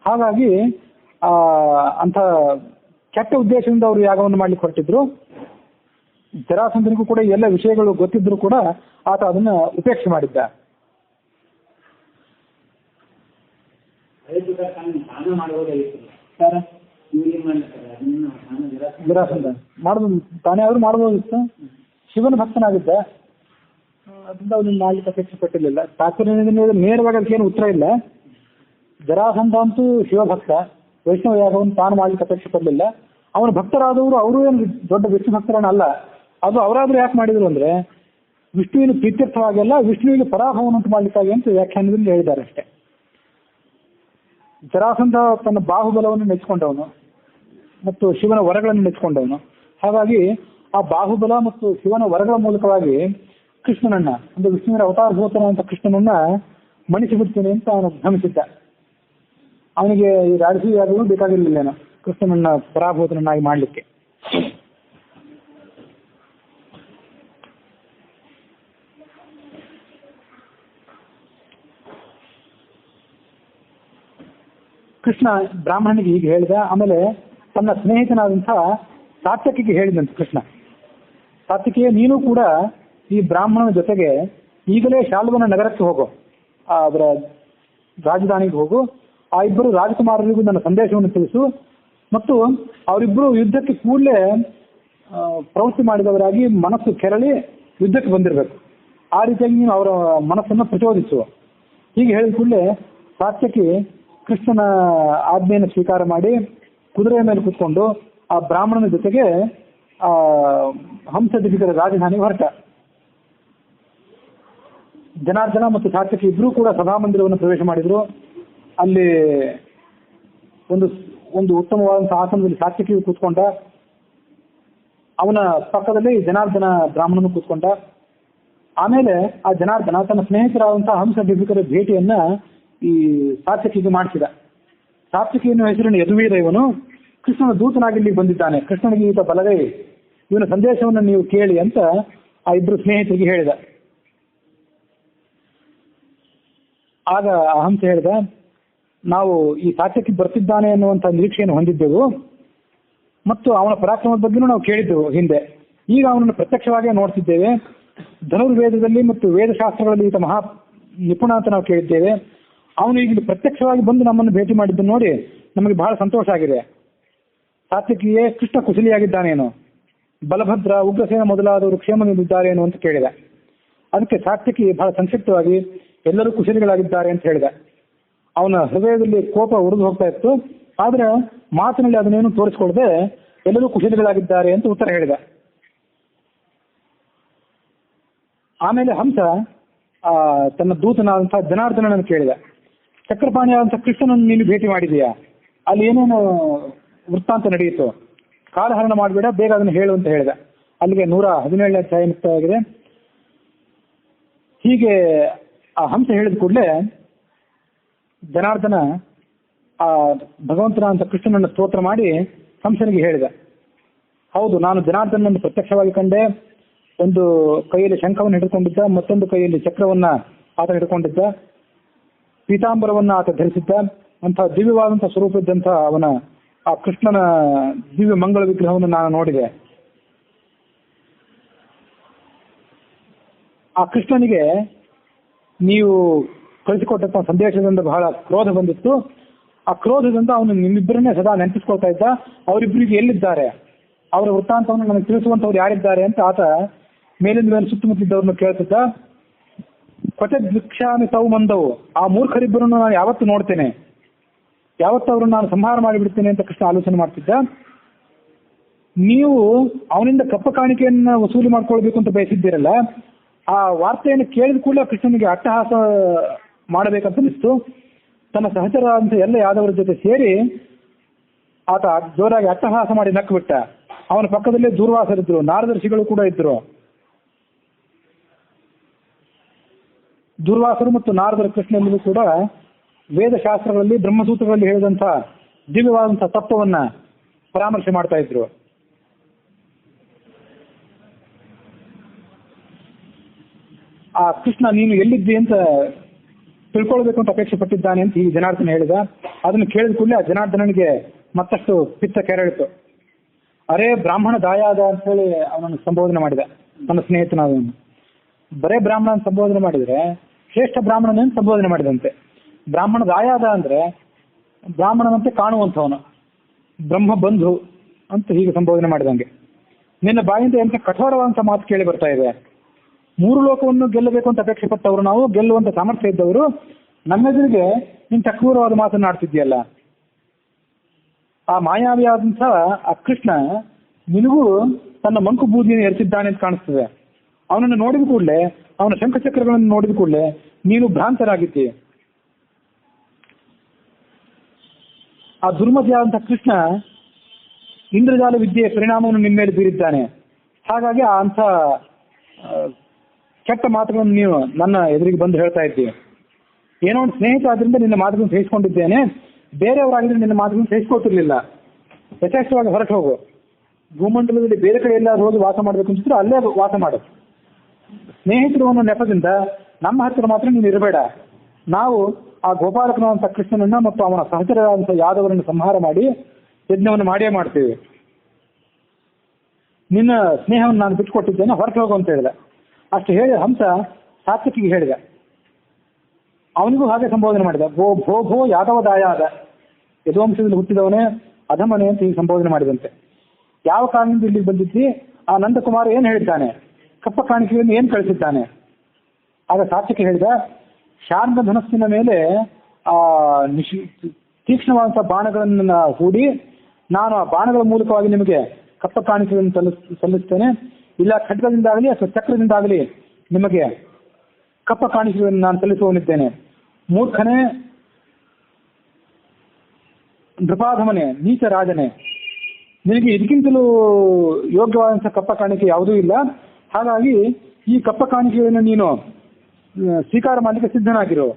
ಹಾಗಾಗಿ ಅಂತ ಕೆಟ್ಟ ಉದ್ದೇಶದಿಂದ ಅವರು ಯಾಗವನ್ನು ಮಾಡ್ಲಿಕ್ಕೆ ಹೊರಟಿದ್ರು. ಜರಾಸಂಧನಿಗೂ ಕೂಡ ಎಲ್ಲ ವಿಷಯಗಳು ಗೊತ್ತಿದ್ರು ಕೂಡ ಆತ ಅದನ್ನ ಉಪೇಕ್ಷೆ ಮಾಡಿದ್ದ. ಜರಾಸಂಧ ಮಾಡುದು ತಾನೇ ಆದ್ರೂ ಮಾಡಬಹುದಿತ್ತು. ಶಿವನ ಭಕ್ತನಾಗಿದ್ದ, ಅದರಿಂದ ಅವನು ಮಾಡ್ಲಿಕ್ಕೆ ಅಪೇಕ್ಷೆ ಪಟ್ಟಿರಲಿಲ್ಲ. ತಾತ್ಪರ್ಯ ನೇರವಾಗಿ ಅದಕ್ಕೇನು ಉತ್ತರ ಇಲ್ಲ. ಜರಾಸಂಧ ಅಂತೂ ಶಿವಭಕ್ತ, ವೈಷ್ಣವ ಯಾಗವನ್ನು ತಾನು ಮಾಡ್ಲಿಕ್ಕೆ ಅಪೇಕ್ಷೆ ಪಡಲಿಲ್ಲ. ಅವನ ಭಕ್ತರಾದವರು ಅವರು ಏನು ದೊಡ್ಡ ವಿಷ್ಣು ಭಕ್ತರನ್ನಲ್ಲ. ಅದು ಅವರಾದ್ರೂ ಯಾಕೆ ಮಾಡಿದ್ರು ಅಂದ್ರೆ ವಿಷ್ಣುವಿನ ಪ್ರೀತ್ಯರ್ಥವಾಗಿ ಅಲ್ಲ, ವಿಷ್ಣುವಿಗೆ ಪರಾಭವನ್ನುಂಟು ಮಾಡ್ಲಿಕ್ಕಾಗಿ ಅಂತ ವ್ಯಾಖ್ಯಾನದಲ್ಲಿ ಹೇಳಿದ್ದಾರೆ ಅಷ್ಟೇ. ಜರಾಸಂಧ ತನ್ನ ಬಾಹುಬಲವನ್ನು ನೆಚ್ಕೊಂಡವನು ಮತ್ತು ಶಿವನ ವರಗಳನ್ನು ನೆಚ್ಕೊಂಡವನು. ಹಾಗಾಗಿ ಆ ಬಾಹುಬಲ ಮತ್ತು ಶಿವನ ವರಗಳ ಮೂಲಕವಾಗಿ ಕೃಷ್ಣನನ್ನ ಅಂದ್ರೆ ವಿಷ್ಣುವಿನ ಅವತಾರಭೂತನಾದಂತ ಕೃಷ್ಣನನ್ನ ಮಣಿಸಿಬಿಡ್ತೇನೆ ಅಂತ ಅವನು ಭ್ರಮಿಸಿದ್ದ. ಅವನಿಗೆ ಈ ರಾಜಸೂಯ ಯಾಗವೂ ಬೇಕಾಗಿರ್ಲಿಲ್ಲೇನೋ ಕೃಷ್ಣನನ್ನ ಪರಾಭೂತನನ್ನಾಗಿ ಮಾಡಲಿಕ್ಕೆ. ಕೃಷ್ಣ ಬ್ರಾಹ್ಮಣನಿಗೆ ಹೀಗೆ ಹೇಳಿದ. ಆಮೇಲೆ ತನ್ನ ಸ್ನೇಹಿತನಾದಂತಹ ಸಾತ್ಯಕಿಗೆ ಹೇಳಿದಂತೆ ಕೃಷ್ಣ, ಸಾತ್ಯಕಿಯೇ ನೀನು ಕೂಡ ಈ ಬ್ರಾಹ್ಮಣನ ಜೊತೆಗೆ ಈಗಲೇ ಶಾಲ್ವನ ನಗರಕ್ಕೆ ಹೋಗು, ಅವರ ರಾಜಧಾನಿಗೆ ಹೋಗು. ಆ ಇಬ್ಬರು ರಾಜಕುಮಾರರಿಗೂ ನನ್ನ ಸಂದೇಶವನ್ನು ತಿಳಿಸು ಮತ್ತು ಅವರಿಬ್ಬರು ಯುದ್ಧಕ್ಕೆ ಕೂಡಲೇ ಪ್ರವೃತ್ತಿ ಮಾಡಿದವರಾಗಿ ಮನಸ್ಸು ಕೆರಳಿ ಯುದ್ಧಕ್ಕೆ ಬಂದಿರಬೇಕು. ಆ ರೀತಿಯಾಗಿ ನೀನು ಅವರ ಮನಸ್ಸನ್ನು ಪ್ರಚೋದಿಸುವ. ಹೀಗೆ ಹೇಳಿದ ಕೂಡಲೇ ಸಾತ್ಯಕಿ ಕೃಷ್ಣನ ಆಜ್ಞೆಯನ್ನು ಸ್ವೀಕಾರ ಮಾಡಿ ಕುದುರೆಯ ಮೇಲೆ ಕೂತ್ಕೊಂಡು ಆ ಬ್ರಾಹ್ಮಣನ ಜೊತೆಗೆ ಹಂಸದಿಗ್ಗರ ರಾಜಧಾನಿ ಹೊರಟ. ಜನಾರ್ದನ ಮತ್ತು ಸಾತ್ಯಕಿ ಇಬ್ಬರೂ ಕೂಡ ಸಭಾಮಂದಿರವನ್ನು ಪ್ರವೇಶ ಮಾಡಿದ್ರು. ಅಲ್ಲಿ ಒಂದು ಉತ್ತಮವಾದಂತಹ ಆಸನದಲ್ಲಿ ಸಾತ್ಯಕಿಯು ಕೂತ್ಕೊಂಡ. ಅವನ ಪಕ್ಕದಲ್ಲಿ ಜನಾರ್ದನ ಬ್ರಾಹ್ಮಣನು ಕೂತ್ಕೊಂಡ. ಆಮೇಲೆ ಆ ಜನಾರ್ದನ ತನ್ನ ಸ್ನೇಹಿತರಾದಂತಹ ಹಂಸ ದಿಗ್ಗರ ಭೇಟಿಯನ್ನ ಈ ಸಾತ್ಯಕಿಗೆ ಮಾಡಿಸಿದ. ಸಾತ್ಯಕಿ ಎನ್ನುವ ಹೆಸರಿನ ಯದುವೀರ ಇವನು ಕೃಷ್ಣನ ದೂತನಾಗಿ ಇಲ್ಲಿ ಬಂದಿದ್ದಾನೆ, ಕೃಷ್ಣನಿಗೆ ಈತ ಬಲಗೈ, ಇವನ ಸಂದೇಶವನ್ನು ನೀವು ಕೇಳಿ ಅಂತ ಆ ಇಬ್ಬರು ಸ್ನೇಹಿತರಿಗೆ ಹೇಳಿದ. ಆಗ ಆ ಹಂಸ ಹೇಳಿದ, ನಾವು ಈ ಸಾತ್ಯಕಿ ಬರ್ತಿದ್ದಾನೆ ಅನ್ನುವಂಥ ನಿರೀಕ್ಷೆಯನ್ನು ಹೊಂದಿದ್ದೆವು ಮತ್ತು ಅವನ ಪರಾಕ್ರಮದ ಬಗ್ಗೆನೂ ನಾವು ಕೇಳಿದ್ದೆವು ಹಿಂದೆ. ಈಗ ಅವನನ್ನು ಪ್ರತ್ಯಕ್ಷವಾಗಿ ನೋಡ್ತಿದ್ದೇವೆ. ಧನುರ್ವೇದದಲ್ಲಿ ಮತ್ತು ವೇದಶಾಸ್ತ್ರಗಳಲ್ಲಿ ಈತ ಮಹಾ ನಿಪುಣ ಅಂತ ನಾವು ಕೇಳಿದ್ದೇವೆ. ಅವನು ಈಗ ಪ್ರತ್ಯಕ್ಷವಾಗಿ ಬಂದು ನಮ್ಮನ್ನು ಭೇಟಿ ಮಾಡಿದ್ದನ್ನು ನೋಡಿ ನಮಗೆ ಬಹಳ ಸಂತೋಷ ಆಗಿದೆ. ಸಾತ್ಯಕಿಯೇ ಕೃಷ್ಣ ಕುಶಲಿಯಾಗಿದ್ದಾನೇನೋ, ಬಲಭದ್ರ ಉಗ್ರಸೇನ ಮೊದಲಾದವರು ಕ್ಷೇಮದಿಂದಿದ್ದಾರೇನೋ ಅಂತ ಕೇಳಿದ. ಅದಕ್ಕೆ ಸಾತ್ಯಕಿ ಬಹಳ ಸಂಕ್ಷಿಪ್ತವಾಗಿ ಎಲ್ಲರೂ ಕುಶಲಿಗಳಾಗಿದ್ದಾರೆ ಅಂತ ಹೇಳಿದ. ಅವನ ಹೃದಯದಲ್ಲಿ ಕೋಪ ಉರಿದು ಹೋಗ್ತಾ ಇತ್ತು, ಆದ್ರೆ ಮಾತಿನಲ್ಲಿ ಅದನ್ನೇನು ತೋರಿಸ್ಕೊಡದೆ ಎಲ್ಲರೂ ಕುಶಲಿಗಳಾಗಿದ್ದಾರೆ ಅಂತ ಉತ್ತರ ಹೇಳಿದ. ಆಮೇಲೆ ಹಂಸ ತನ್ನ ದೂತನಾದಂತಹ ಜನಾರ್ದನನ್ನು ಕೇಳಿದ, ಚಕ್ರಪಾಣಿಯಾದಂತಹ ಕೃಷ್ಣನನ್ನು ನೀನು ಭೇಟಿ ಮಾಡಿದೀಯಾ, ಅಲ್ಲಿ ಏನೇನು ವೃತ್ತಾಂತ ನಡೆಯಿತು, ಕಾಲಹರಣ ಮಾಡಬೇಡ, ಬೇಗ ಅದನ್ನು ಹೇಳು ಅಂತ ಹೇಳಿದ. ಅಲ್ಲಿಗೆ 117ನೇ ಅಧ್ಯಾಯ ಮುಕ್ತಾಯವಾಗಿದೆ. ಹೀಗೆ ಆ ಹಂಸ ಹೇಳಿದ ಕೂಡಲೇ ಜನಾರ್ದನ ಆ ಭಗವಂತನ ಅಂತ ಕೃಷ್ಣನನ್ನು ಸ್ತೋತ್ರ ಮಾಡಿ ಹಂಸನಿಗೆ ಹೇಳಿದ, ಹೌದು, ನಾನು ಜನಾರ್ದನನ್ನು ಪ್ರತ್ಯಕ್ಷವಾಗಿ ಕಂಡೆ. ಒಂದು ಕೈಯಲ್ಲಿ ಶಂಖವನ್ನು ಹಿಡ್ಕೊಂಡಿದ್ದ, ಮತ್ತೊಂದು ಕೈಯಲ್ಲಿ ಚಕ್ರವನ್ನ ಆತ ಹಿಡ್ಕೊಂಡಿದ್ದ, ಪೀತಾಂಬರವನ್ನ ಆತ ಧರಿಸಿದ್ದ. ಅಂತಹ ದಿವ್ಯವಾದಂತಹ ಸ್ವರೂಪ ಇದ್ದಂತಹ ಅವನ ಆ ಕೃಷ್ಣನ ದಿವ್ಯ ಮಂಗಳ ವಿಗ್ರಹವನ್ನು ನಾನು ನೋಡಿದೆ. ಆ ಕೃಷ್ಣನಿಗೆ ನೀವು ಕಳಿಸಿಕೊಟ್ಟಂತಹ ಸಂದೇಶದಿಂದ ಬಹಳ ಕ್ರೋಧ ಬಂದಿತ್ತು. ಆ ಕ್ರೋಧದಿಂದ ಅವನು ನಿಮ್ಮಿಬ್ಬರನ್ನೇ ಸದಾ ನೆನಪಿಸ್ಕೊಳ್ತಾ ಇದ್ದ. ಅವರಿಬ್ಬರಿಗೆ ಎಲ್ಲಿದ್ದಾರೆ, ಅವರ ವೃತ್ತಾಂತವನ್ನು ನನಗೆ ತಿಳಿಸುವಂತವ್ರು ಯಾರಿದ್ದಾರೆ ಅಂತ ಆತ ಮೇಲಿಂದ ಮೇಲೆ ಸುತ್ತಮುತ್ತಿದ್ದವ್ರನ್ನ ಕೇಳ್ತಿದ್ದ. ಕೊಟದ್ವಿಕ್ಷಾಮಿ ತೌ ಮಂದವು, ಆ ಮೂರ್ಖರಿಬ್ಬರನ್ನು ನಾನು ಯಾವತ್ತು ನೋಡ್ತೇನೆ, ಯಾವತ್ತು ಅವ್ರನ್ನ ನಾನು ಸಂಹಾರ ಮಾಡಿಬಿಡ್ತೇನೆ ಅಂತ ಕೃಷ್ಣ ಆಲೋಚನೆ ಮಾಡ್ತಿದ್ದ. ನೀವು ಅವನಿಂದ ಕಪ್ಪ ಕಾಣಿಕೆಯನ್ನ ವಸೂಲಿ ಮಾಡ್ಕೊಳ್ಬೇಕು ಅಂತ ಬಯಸಿದ್ದೀರಲ್ಲ, ಆ ವಾರ್ತೆಯನ್ನು ಕೇಳಿದ ಕೂಡಲೇ ಕೃಷ್ಣನಿಗೆ ಅಟ್ಟಹಾಸ ಮಾಡಬೇಕಂತ ಅನಿಸ್ತು. ತನ್ನ ಸಹಚರಾದಂಥ ಎಲ್ಲ ಯಾದವರ ಜೊತೆ ಸೇರಿ ಆತ ಜೋರಾಗಿ ಅಟ್ಟಹಾಸ ಮಾಡಿ ನಕ್ಕು ಬಿಟ್ಟ. ಅವನ ಪಕ್ಕದಲ್ಲೇ ದೂರ್ವಾಸರಿದ್ರು, ನಾರದರ್ಶಿಗಳು ಕೂಡ ಇದ್ರು. ದುರ್ವಾಸರು ಮತ್ತು ನಾರದರ ಕೃಷ್ಣನಿಗೂ ಕೂಡ ವೇದಶಾಸ್ತ್ರಗಳಲ್ಲಿ ಬ್ರಹ್ಮಸೂತ್ರಗಳಲ್ಲಿ ಹೇಳಿದಂಥ ದಿವ್ಯವಾದಂತಹ ತತ್ವವನ್ನ ಪರಾಮರ್ಶೆ ಮಾಡ್ತಾ ಇದ್ರು. ಆ ಕೃಷ್ಣ ನೀನು ಎಲ್ಲಿದ್ದಿ ಅಂತ ತಿಳ್ಕೊಳ್ಬೇಕು ಅಂತ ಅಪೇಕ್ಷೆ ಪಟ್ಟಿದ್ದಾನೆ ಅಂತ ಈ ಜನಾರ್ದನ ಹೇಳಿದ. ಅದನ್ನು ಕೇಳಿದ ಕೂಡಲೇ ಆ ಜನಾರ್ದನನಿಗೆ ಮತ್ತಷ್ಟು ಪಿತ್ತ ಕೆರಳಿತು. ಅರೇ ಬ್ರಾಹ್ಮಣ ದಾಯಾದ ಅಂತ ಹೇಳಿ ಅವನನ್ನು ಸಂಬೋಧನೆ ಮಾಡಿದ, ನನ್ನ ಸ್ನೇಹಿತನಾದವನು. ಬರೇ ಬ್ರಾಹ್ಮಣನ ಸಂಬೋಧನೆ ಮಾಡಿದ್ರೆ ಶ್ರೇಷ್ಠ ಬ್ರಾಹ್ಮಣನ ಸಂಬೋಧನೆ ಮಾಡಿದಂತೆ. ಬ್ರಾಹ್ಮಣ ದಾಯಾದ ಅಂದ್ರೆ ಬ್ರಾಹ್ಮಣನಂತೆ ಕಾಣುವಂಥವನು, ಬ್ರಹ್ಮ ಬಂಧು ಅಂತ ಹೀಗೆ ಸಂಬೋಧನೆ ಮಾಡಿದಂಗೆ. ನಿನ್ನ ಬಾಯಿಂದ ಎಂತ ಕಠೋರವಾದಂಥ ಮಾತು ಕೇಳಿ ಬರ್ತಾ ಇದೆ. 3 ಲೋಕವನ್ನು ಗೆಲ್ಲಬೇಕು ಅಂತ ಅಪೇಕ್ಷೆ ಪಟ್ಟವರು ನಾವು, ಗೆಲ್ಲುವಂತ ಸಾಮರ್ಥ್ಯ ಇದ್ದವರು, ನಮ್ಮೆದುರಿಗೆ ನೀನು ತಕ್ರೂರವಾದ ಮಾತನ್ನಾಡ್ತಿದ್ಯಲ್ಲ. ಆ ಮಾಯಾವಿಯಾದಂಥ ಆ ಕೃಷ್ಣ ನಿನಗೂ ತನ್ನ ಮಂಕು ಬೂದಿಯನ್ನು ಎರಚಿದ್ದಾನೆ ಅಂತ ಕಾಣಿಸ್ತದೆ. ಅವನನ್ನು ನೋಡಿದ ಕೂಡಲೇ, ಅವನ ಶಂಖಚಕ್ರಗಳನ್ನು ನೋಡಿದ ಕೂಡಲೇ ನೀನು ಭ್ರಾಂತರಾಗಿದ್ದೀಯ. ಆ ದುರ್ಮತಿಯಾದಂಥ ಕೃಷ್ಣ ಇಂದ್ರಜಾಲ ವಿದ್ಯೆಯ ಪರಿಣಾಮವನ್ನು ನಿಮ್ಮ ಮೇಲೆ ಬೀರಿದ್ದಾನೆ. ಹಾಗಾಗಿ ಆ ಅಂಥ ಕೆಟ್ಟ ಮಾತುಗಳನ್ನು ನೀವು ನನ್ನ ಎದುರಿಗೆ ಬಂದು ಹೇಳ್ತಾ ಇದ್ದೀವಿ. ಏನೋ ಒಂದು ಸ್ನೇಹಿತ ಆದ್ರಿಂದ ನಿನ್ನ ಮಾತುಗಳನ್ನು ಸಹಿಸಿಕೊಂಡಿದ್ದೇನೆ, ಬೇರೆಯವರಾಗಿದ್ರೆ ನಿನ್ನ ಮಾತುಗಳನ್ನು ಸಹಿಸಿಕೊಟ್ಟಿರ್ಲಿಲ್ಲ. ಯಥೇಷ್ಟವಾಗಿ ಹೊರಟು ಹೋಗು. ಭೂಮಂಡಲದಲ್ಲಿ ಬೇರೆ ಕಡೆ ಎಲ್ಲ ಹೋಗಿ ವಾಸ ಮಾಡಬೇಕು ಅನ್ಸಿದ್ರೆ ಅಲ್ಲೇ ವಾಸ ಮಾಡು. ಸ್ನೇಹಿತರು ಅನ್ನೋ ನೆಪದಿಂದ ನಮ್ಮ ಹತ್ತಿರ ಮಾತ್ರ ನೀನು ಇರಬೇಡ. ನಾವು ಆ ಗೋಪಾಲಕನಾದಂಥ ಕೃಷ್ಣನನ್ನ ಮತ್ತು ಅವನ ಸಹಚರರಾದಂಥ ಯಾದವರನ್ನು ಸಂಹಾರ ಮಾಡಿ ಯಜ್ಞವನ್ನು ಮಾಡಿಯೇ ಮಾಡ್ತೀವಿ. ನಿನ್ನ ಸ್ನೇಹವನ್ನು ನಾನು ಬಿಟ್ಟುಕೊಟ್ಟಿದ್ದೇನೆ, ಹೊರಟು ಹೋಗು ಅಂತ ಹೇಳಿದ. ಅಷ್ಟು ಹೇಳಿ ಹಂಸ ಸಾತ್ವಿಕಿಗೆ ಹೇಳಿದ. ಅವನಿಗೂ ಹಾಗೆ ಸಂಬೋಧನೆ ಮಾಡಿದ. ಭೋ ಯಾದವ ದಾಯಾದ, ಯದುವಂಶದಲ್ಲಿ ಹುಟ್ಟಿದವನೇ ಅಧಮನೆ ಅಂತ ಹೀಗೆ ಸಂಬೋಧನೆ ಮಾಡಿದಂತೆ. ಯಾವ ಕಾರಣದಿಂದ ಇಲ್ಲಿಗೆ ಬಂದಿದ್ದಿ? ಆ ನಂದಕುಮಾರ ಏನು ಹೇಳಿದ್ದಾನೆ? ಕಪ್ಪ ಕಾಣಿಕೆಯನ್ನು ಏನು ಕಳಿಸಿದ್ದಾನೆ? ಆಗ ಸಾತ್ವಿಕ ಹೇಳಿದ, ಶಾರ್ಂಗ ಧನಸ್ಸಿನ ಮೇಲೆ ತೀಕ್ಷ್ಣವಾದಂಥ ಬಾಣಗಳನ್ನು ಹೂಡಿ ನಾನು ಆ ಬಾಣಗಳ ಮೂಲಕವಾಗಿ ನಿಮಗೆ ಕಪ್ಪ ಕಾಣಿಕೆಯನ್ನು ಸಲ್ಲಿಸ್ತೇನೆ. ಇಲ್ಲ ಖಡ್ಗದಿಂದಾಗಲಿ ಅಥವಾ ಚಕ್ರದಿಂದಾಗಲಿ ನಿಮಗೆ ಕಪ್ಪ ಕಾಣಿಕೆಯನ್ನು ನಾನು ಸಲ್ಲಿಸುವನಿದ್ದೇನೆ. ಮೂರ್ಖನೇ, ನೃಪಾಧಮನೆ, ನೀಚ ರಾಜನೇ, ನಿನಗೆ ಇದಕ್ಕಿಂತಲೂ ಯೋಗ್ಯವಾದಂಥ ಕಪ್ಪ ಕಾಣಿಕೆ ಯಾವುದೂ ಇಲ್ಲ. ಹಾಗಾಗಿ ಈ ಕಪ್ಪ ಕಾಣಿಕೆಯನ್ನು ನೀನು ಸ್ವೀಕಾರ ಮಾಡಲಿಕ್ಕೆ ಸಿದ್ಧನಾಗಿರು.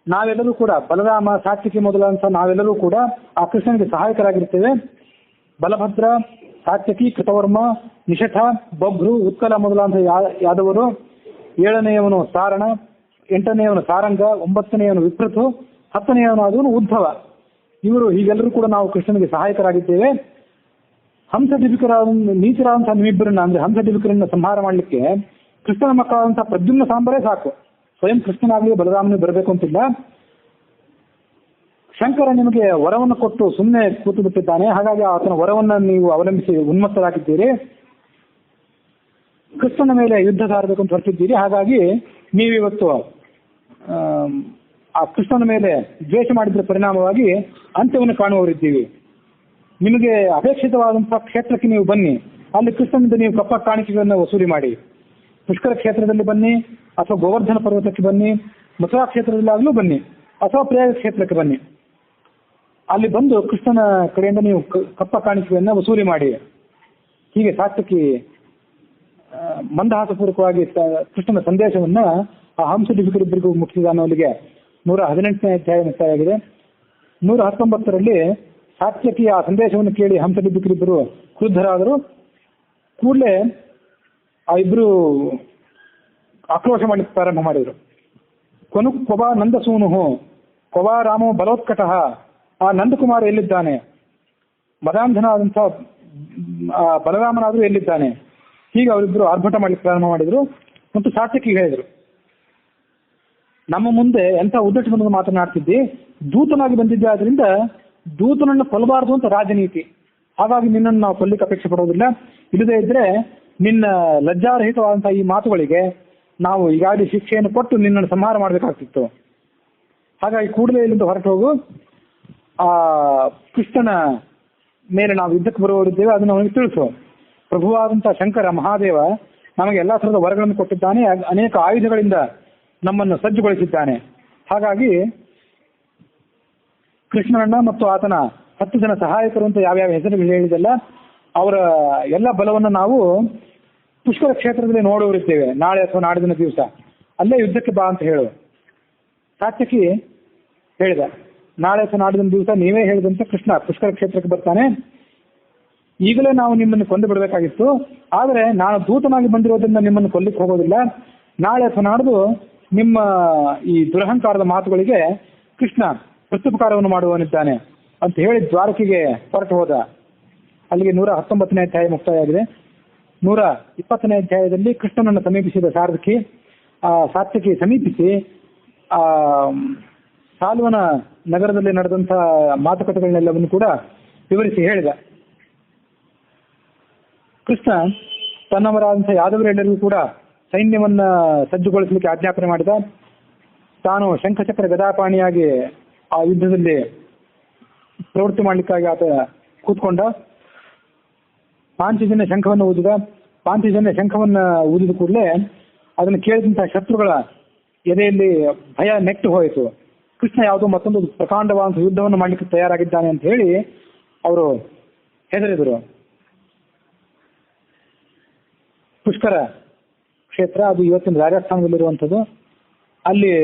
ನಾವೆಲ್ಲರೂ ಕೂಡ, ಬಲರಾಮ, ಸಾತ್ವಿಕಿ ಮೊದಲಾದಂಥ ನಾವೆಲ್ಲರೂ ಕೂಡ ಆ ಕೃಷ್ಣನಿಗೆ ಸಹಾಯಕರಾಗಿರ್ತೇವೆ. ಬಲಭದ್ರ, ಸಾತ್ವಿಕಿ, ಕೃತವರ್ಮ, ನಿಷಠ, ಬಭ್ರು, ಉತ್ಕಲ ಮೊದಲಾದಂಥ ಯಾದವರು, 7ನೇಯವನು ಸಾರಣ, 8ನೇಯವನು ಸಾರಂಗ, 9ನೇಯವನು ವಿಪ್ರತು, 10ನೇಯವನು ಆದವನು ಉದ್ಧವ. ಇವರು ಹೀಗೆಲ್ಲರೂ ಕೂಡ ನಾವು ಕೃಷ್ಣನಿಗೆ ಸಹಾಯಕರಾಗಿದ್ದೇವೆ. ಹಂಸಡಿಬಿಕರ ನೀಚರಾದಂತಹ ನಿಮ್ಮಿಬ್ಬರನ್ನ, ಅಂದ್ರೆ ಹಂಸಡಿಬಿಕರನ್ನ ಸಂಹಾರ ಮಾಡಲಿಕ್ಕೆ ಕೃಷ್ಣನ ಮಕ್ಕಳಾದಂತಹ ಪ್ರದ್ಯುಮ್ನ ಸಾಂಬರೇ ಸಾಕು. ಸ್ವಯಂ ಕೃಷ್ಣನಾಗಲಿ ಬಲರಾಮನೇ ಬರಬೇಕು ಅಂತಿಲ್ಲ. ಶಂಕರ ನಿಮಗೆ ವರವನ್ನು ಕೊಟ್ಟು ಸುಮ್ಮನೆ ಕೂತು ಬಿಟ್ಟಿದ್ದಾನೆ. ಹಾಗಾಗಿ ಆತನ ವರವನ್ನು ನೀವು ಅವಲಂಬಿಸಿ ಉನ್ಮತ್ತರಾಗಿದ್ದೀರಿ. ಕೃಷ್ಣನ ಮೇಲೆ ಯುದ್ಧ ಸಾರಬೇಕು ಅಂತ ಹೊರಟಿದ್ದೀರಿ. ಹಾಗಾಗಿ ನೀವಿವತ್ತು ಆ ಕೃಷ್ಣನ ಮೇಲೆ ದ್ವೇಷ ಮಾಡಿದ್ರ ಪರಿಣಾಮವಾಗಿ ಅಂತ್ಯವನ್ನು ಕಾಣುವವರಿದ್ದೀವಿ. ನಿಮಗೆ ಅಪೇಕ್ಷಿತವಾದಂತಹ ಕ್ಷೇತ್ರಕ್ಕೆ ನೀವು ಬನ್ನಿ, ಅಲ್ಲಿ ಕೃಷ್ಣನಿಂದ ನೀವು ಕಪ್ಪ ಕಾಣಿಕೆಗಳನ್ನು ವಸೂಲಿ ಮಾಡಿ. ಪುಷ್ಕರ ಕ್ಷೇತ್ರದಲ್ಲಿ ಬನ್ನಿ, ಅಥವಾ ಗೋವರ್ಧನ ಪರ್ವತಕ್ಕೆ ಬನ್ನಿ, ಮಥುರಾ ಕ್ಷೇತ್ರದಲ್ಲಾಗಲೂ ಬನ್ನಿ, ಅಥವಾ ಪ್ರಯಾಗ ಕ್ಷೇತ್ರಕ್ಕೆ ಬನ್ನಿ. ಅಲ್ಲಿ ಬಂದು ಕೃಷ್ಣನ ಕಡೆಯಿಂದ ನೀವು ಕಪ್ಪ ಕಾಣಿಕೆಯನ್ನು ವಸೂಲಿ ಮಾಡಿ. ಹೀಗೆ ಸಾತ್ವಿಕಿ ಮಂದಹಾಸಪೂರ್ವಕವಾಗಿ ಕೃಷ್ಣನ ಸಂದೇಶವನ್ನ ಆ ಹಂಸದೀಪಿಕರಿಬ್ಬರಿಗೂ ಮುಟ್ಟಿಸಿದ ಅನ್ನೋಲ್ಲಿಗೆ 118ನೇ ಅಧ್ಯಾಯ ಮುಕ್ತಾಯವಾಗಿದೆ. 119ರಲ್ಲಿ ಸಾತ್ಯಕಿ ಆ ಸಂದೇಶವನ್ನು ಕೇಳಿ ಹಂಸದೀಪಿಕರಿಬ್ಬರು ಕ್ರುದ್ಧರಾದರು. ಕೂಡಲೇ ಆ ಇಬ್ಬರು ಆಕ್ರೋಶ ಮಾಡಲಿಕ್ಕೆ ಪ್ರಾರಂಭ ಮಾಡಿದರು. ಕೊನು ಕೊಬಾ ನಂದಸೂನು ಕೊಬಾ ರಾಮೋ ಬಲೋತ್ಕಟಃ, ಆ ನಂದಕುಮಾರ ಎಲ್ಲಿದ್ದಾನೆ, ಮದಾಂಧನಾದಂಥ ಬಲರಾಮನಾದರೂ ಎಲ್ಲಿದ್ದಾನೆ, ಹೀಗೆ ಅವರಿಬ್ಬರು ಆರ್ಭಟ ಮಾಡಲಿಕ್ಕೆ ಪ್ರಾರಂಭ ಮಾಡಿದರು. ಮತ್ತು ಸಾತ್ಯಕಿಗೆ ಹೇಳಿದರು, ನಮ್ಮ ಮುಂದೆ ಎಂಥ ಉದ್ದಟವನ್ನು ಮಾತನಾಡ್ತಿದ್ದಿ, ದೂತನಾಗಿ ಬಂದಿದ್ದೆ, ಆದ್ರಿಂದ ದೂತನನ್ನು ಕೊಲ್ಲಬಾರದು ಅಂತ ರಾಜನೀತಿ, ಹಾಗಾಗಿ ನಿನ್ನನ್ನು ನಾವು ಕೊಲ್ಲಿಕ್ಕೆ ಅಪೇಕ್ಷೆ ಪಡೋದಿಲ್ಲ. ಇಲ್ಲದೇ ಇದ್ರೆ ನಿನ್ನ ಲಜ್ಜಾರಹಿತವಾದಂತಹ ಈ ಮಾತುಗಳಿಗೆ ನಾವು ಈಗಾಗಲೇ ಶಿಕ್ಷೆಯನ್ನು ಕೊಟ್ಟು ನಿನ್ನನ್ನು ಸಂಹಾರ ಮಾಡಬೇಕಾಗ್ತಿತ್ತು. ಹಾಗಾಗಿ ಕೂಡಲೇ ಇಲ್ಲಿಂದ ಹೊರಟು ಹೋಗು, ಆ ಕೃಷ್ಣನ ಮೇಲೆ ನಾವು ಯುದ್ಧಕ್ಕೆ ಬರುವವರಿದ್ದೇವೆ, ಅದನ್ನು ಅವನಿಗೆ ತಿಳಿಸು. ಪ್ರಭುವಾದಂತಹ ಶಂಕರ ಮಹಾದೇವ ನಮಗೆ ಎಲ್ಲಾ ತರದ ವರಗಳನ್ನು ಕೊಟ್ಟಿದ್ದಾನೆ, ಅನೇಕ ಆಯುಧಗಳಿಂದ ನಮ್ಮನ್ನು ಸಜ್ಜುಗೊಳಿಸಿದ್ದಾನೆ. ಹಾಗಾಗಿ ಕೃಷ್ಣನನ್ನ ಮತ್ತು ಆತನ 10 ಜನ ಸಹಾಯಕರು ಅಂತ ಯಾವ್ಯಾವ ಹೆಸರುಗಳು ಹೇಳಿದಲ್ಲ, ಅವರ ಎಲ್ಲ ಬಲವನ್ನು ನಾವು ಪುಷ್ಕರ ಕ್ಷೇತ್ರದಲ್ಲಿ ನೋಡುವರಿದ್ದೇವೆ. ನಾಳೆ ಅಥವಾ ನಾಡಿನ ದಿವಸ ಅಲ್ಲೇ ಯುದ್ಧಕ್ಕೆ ಬಾ ಅಂತ ಹೇಳು. ಸಾತ್ಯಕಿ ಹೇಳಿದ, ನಾಳೆ ಅಥವಾ ನಾಡಿನ ದಿವಸ ನೀವೇ ಹೇಳಿದಂತೆ ಕೃಷ್ಣ ಪುಷ್ಕರ ಕ್ಷೇತ್ರಕ್ಕೆ ಬರ್ತಾನೆ. ಈಗಲೇ ನಾವು ನಿಮ್ಮನ್ನು ಕೊಂದು ಬಿಡಬೇಕಾಗಿತ್ತು, ಆದರೆ ನಾನು ದೂತನಾಗಿ ಬಂದಿರೋದ್ರಿಂದ ನಿಮ್ಮನ್ನು ಕೊಲ್ಲಿಕ್ಕೆ ಹೋಗೋದಿಲ್ಲ. ನಾಳೆ ಅಥವಾ ನಾಡ್ದು ನಿಮ್ಮ ಈ ದುರಹಂಕಾರದ ಮಾತುಗಳಿಗೆ ಕೃಷ್ಣ ಪ್ರತ್ಯುಪಕಾರವನ್ನು ಮಾಡುವವನಿದ್ದಾನೆ ಅಂತ ಹೇಳಿ ದ್ವಾರಕೆಗೆ ಹೊರಟು ಹೋದ. ಅಲ್ಲಿಗೆ 119ನೇ ಅಧ್ಯಾಯ ಮುಕ್ತಾಯವಾಗಿದೆ. 120ನೇ ಅಧ್ಯಾಯದಲ್ಲಿ ಕೃಷ್ಣನನ್ನು ಸಮೀಪಿಸಿದ ಸಾತ್ಯಕಿ ಸಮೀಪಿಸಿ ಆ ಸಾಲ್ವನ ನಗರದಲ್ಲಿ ನಡೆದಂತಹ ಮಾತುಕತೆಗಳನ್ನೆಲ್ಲವನ್ನು ಕೂಡ ವಿವರಿಸಿ ಹೇಳಿದ. ಕೃಷ್ಣ ತನ್ನವರಾದಂತಹ ಯಾದವರೆಲ್ಲರಿಗೂ ಕೂಡ ಸೈನ್ಯವನ್ನ ಸಜ್ಜುಗೊಳಿಸಲಿಕ್ಕೆ ಆಜ್ಞಾಪನೆ ಮಾಡಿದ. ತಾನು ಶಂಖಚಕ್ರ ಗದಾಪಾಣಿಯಾಗಿ ಆ ಯುದ್ಧದಲ್ಲಿ ಪ್ರವೃತ್ತಿ ಮಾಡಲಿಕ್ಕಾಗಿ ಆತ ಕೂತ್ಕೊಂಡ. ಪಾಂಚಜನ್ಯ ಶಂಖವನ್ನು ಊದಿದ. ಪಾಂಚಜನ್ಯ ಶಂಖವನ್ನ ಊದಿದ ಕೂಡಲೇ ಅದನ್ನು ಕೇಳಿದಂತಹ ಶತ್ರುಗಳ ಎದೆಯಲ್ಲಿ ಭಯ ನೆಟ್ಟು ಹೋಯಿತು. ಕೃಷ್ಣ ಯಾವುದೋ ಮತ್ತೊಂದು ಪ್ರಕಾಂಡವಾದ ಯುದ್ಧವನ್ನು ಮಾಡಲಿಕ್ಕೆ ತಯಾರಾಗಿದ್ದಾನೆ ಅಂತ ಹೇಳಿ ಅವರು ಹೆದರಿದರು. ಪುಷ್ಕರ ಕ್ಷೇತ್ರ ಅದು ಇವತ್ತಿನ ರಾಜಸ್ಥಾನದಲ್ಲಿರುವಂಥದ್ದು. ಅಲ್ಲಿ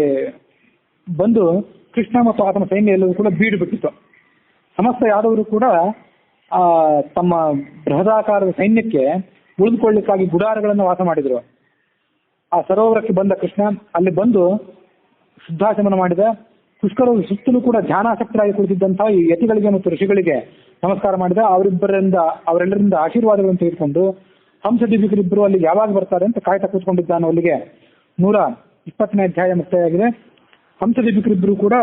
ಬಂದು ಕೃಷ್ಣ ಮತ್ತು ಆತನ ಸೈನ್ಯ ಎಲ್ಲವೂ ಕೂಡ ಬೀಡು ಬಿಟ್ಟಿತ್ತು. ಸಮಸ್ತ ಯಾದವರು ಕೂಡ ತಮ್ಮ ಬೃಹದಾಕಾರದ ಸೈನ್ಯಕ್ಕೆ ಉಳಿದುಕೊಳ್ಳಿಕ್ಕಾಗಿ ಗುಡಾರಗಳನ್ನು ವಾಸ ಮಾಡಿದರು. ಆ ಸರೋವರಕ್ಕೆ ಬಂದ ಕೃಷ್ಣ ಅಲ್ಲಿ ಬಂದು ಶುದ್ಧಾಚಮನ ಮಾಡಿದ. ಪುಷ್ಕರದ ಸುತ್ತಲೂ ಕೂಡ ಧ್ಯಾನಾಸಕ್ತರಾಗಿ ಕುಳಿತಿದ್ದಂತಹ ಈ ಯತಿಗಳಿಗೆ ಮತ್ತು ಋಷಿಗಳಿಗೆ ನಮಸ್ಕಾರ ಮಾಡಿದ. ಅವರೆಲ್ಲರಿಂದ ಆಶೀರ್ವಾದಗಳನ್ನು ತೆಗೆದುಕೊಂಡು ಹಂಸದೀಪಿಕರಿಬ್ಬರು ಅಲ್ಲಿ ಯಾವಾಗ ಬರ್ತಾರೆ ಅಂತ ಕಾಯ್ತಾ ಕೂತ್ಕೊಂಡಿದ್ದಾನೆ. ಅಲ್ಲಿಗೆ 120ನೇ ಅಧ್ಯಾಯ ಮುಕ್ತಾಯವಾಗಿದೆ. ಹಂಸದೀಪಿಕರಿಬ್ಬರು ಕೂಡ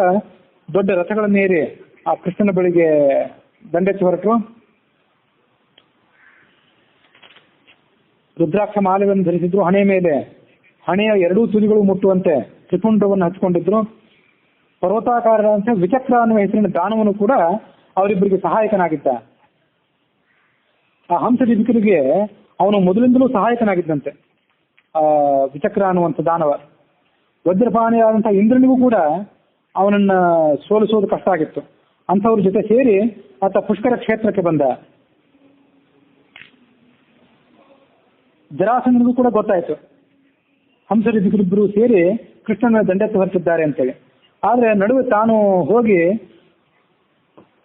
ದೊಡ್ಡ ರಥಗಳನ್ನೇರಿ ಆ ಕೃಷ್ಣನ ಬಳಿಗೆ ದಂಡೆತ್ತಿ ಹೊರಟರು. ರುದ್ರಾಕ್ಷ ಮಾಲೆಯನ್ನು ಧರಿಸಿದ್ರು. ಹಣೆಯ ಎರಡೂ ತುದಿಗಳು ಮುಟ್ಟುವಂತೆ ತ್ರಿಪುಂಡವನ್ನು ಹಚ್ಕೊಂಡಿದ್ರು. ಪರ್ವತಾಕಾರರಂತೆ ವಿಚಕ್ರ ಅನ್ನುವ ಹೆಸರಿನ ದಾನವನು ಕೂಡ ಅವರಿಬ್ಬರಿಗೆ ಸಹಾಯಕನಾಗಿದ್ದ. ಆ ಹಂಸದೀಪಿಕರಿಗೆ ಅವನು ಮೊದಲಿಂದಲೂ ಸಹಾಯಕನಾಗಿದ್ದಂತೆ. ವಿಚಕ್ರ ಅನ್ನುವಂಥ ದಾನವ ವಜ್ರಪಾಣಿಯಾದಂತಹ ಇಂದ್ರನಿಗೂ ಕೂಡ ಅವನನ್ನ ಸೋಲಿಸೋದು ಕಷ್ಟ ಆಗಿತ್ತು. ಅಂಥವ್ರ ಜೊತೆ ಸೇರಿ ಆತ ಪುಷ್ಕರ ಕ್ಷೇತ್ರಕ್ಕೆ ಬಂದ. ಜರಾಸಂಧನಿಗೂ ಕೂಡ ಗೊತ್ತಾಯ್ತು ಹಂಸದೀಪಿಕರಿಬ್ಬರು ಸೇರಿ ಕೃಷ್ಣನ ದಂಡೆತ್ತಿ ಹೊರಟಿದ್ದಾರೆ ಅಂತೇಳಿ. ಆದ್ರೆ ನಡುವೆ ತಾನು ಹೋಗಿ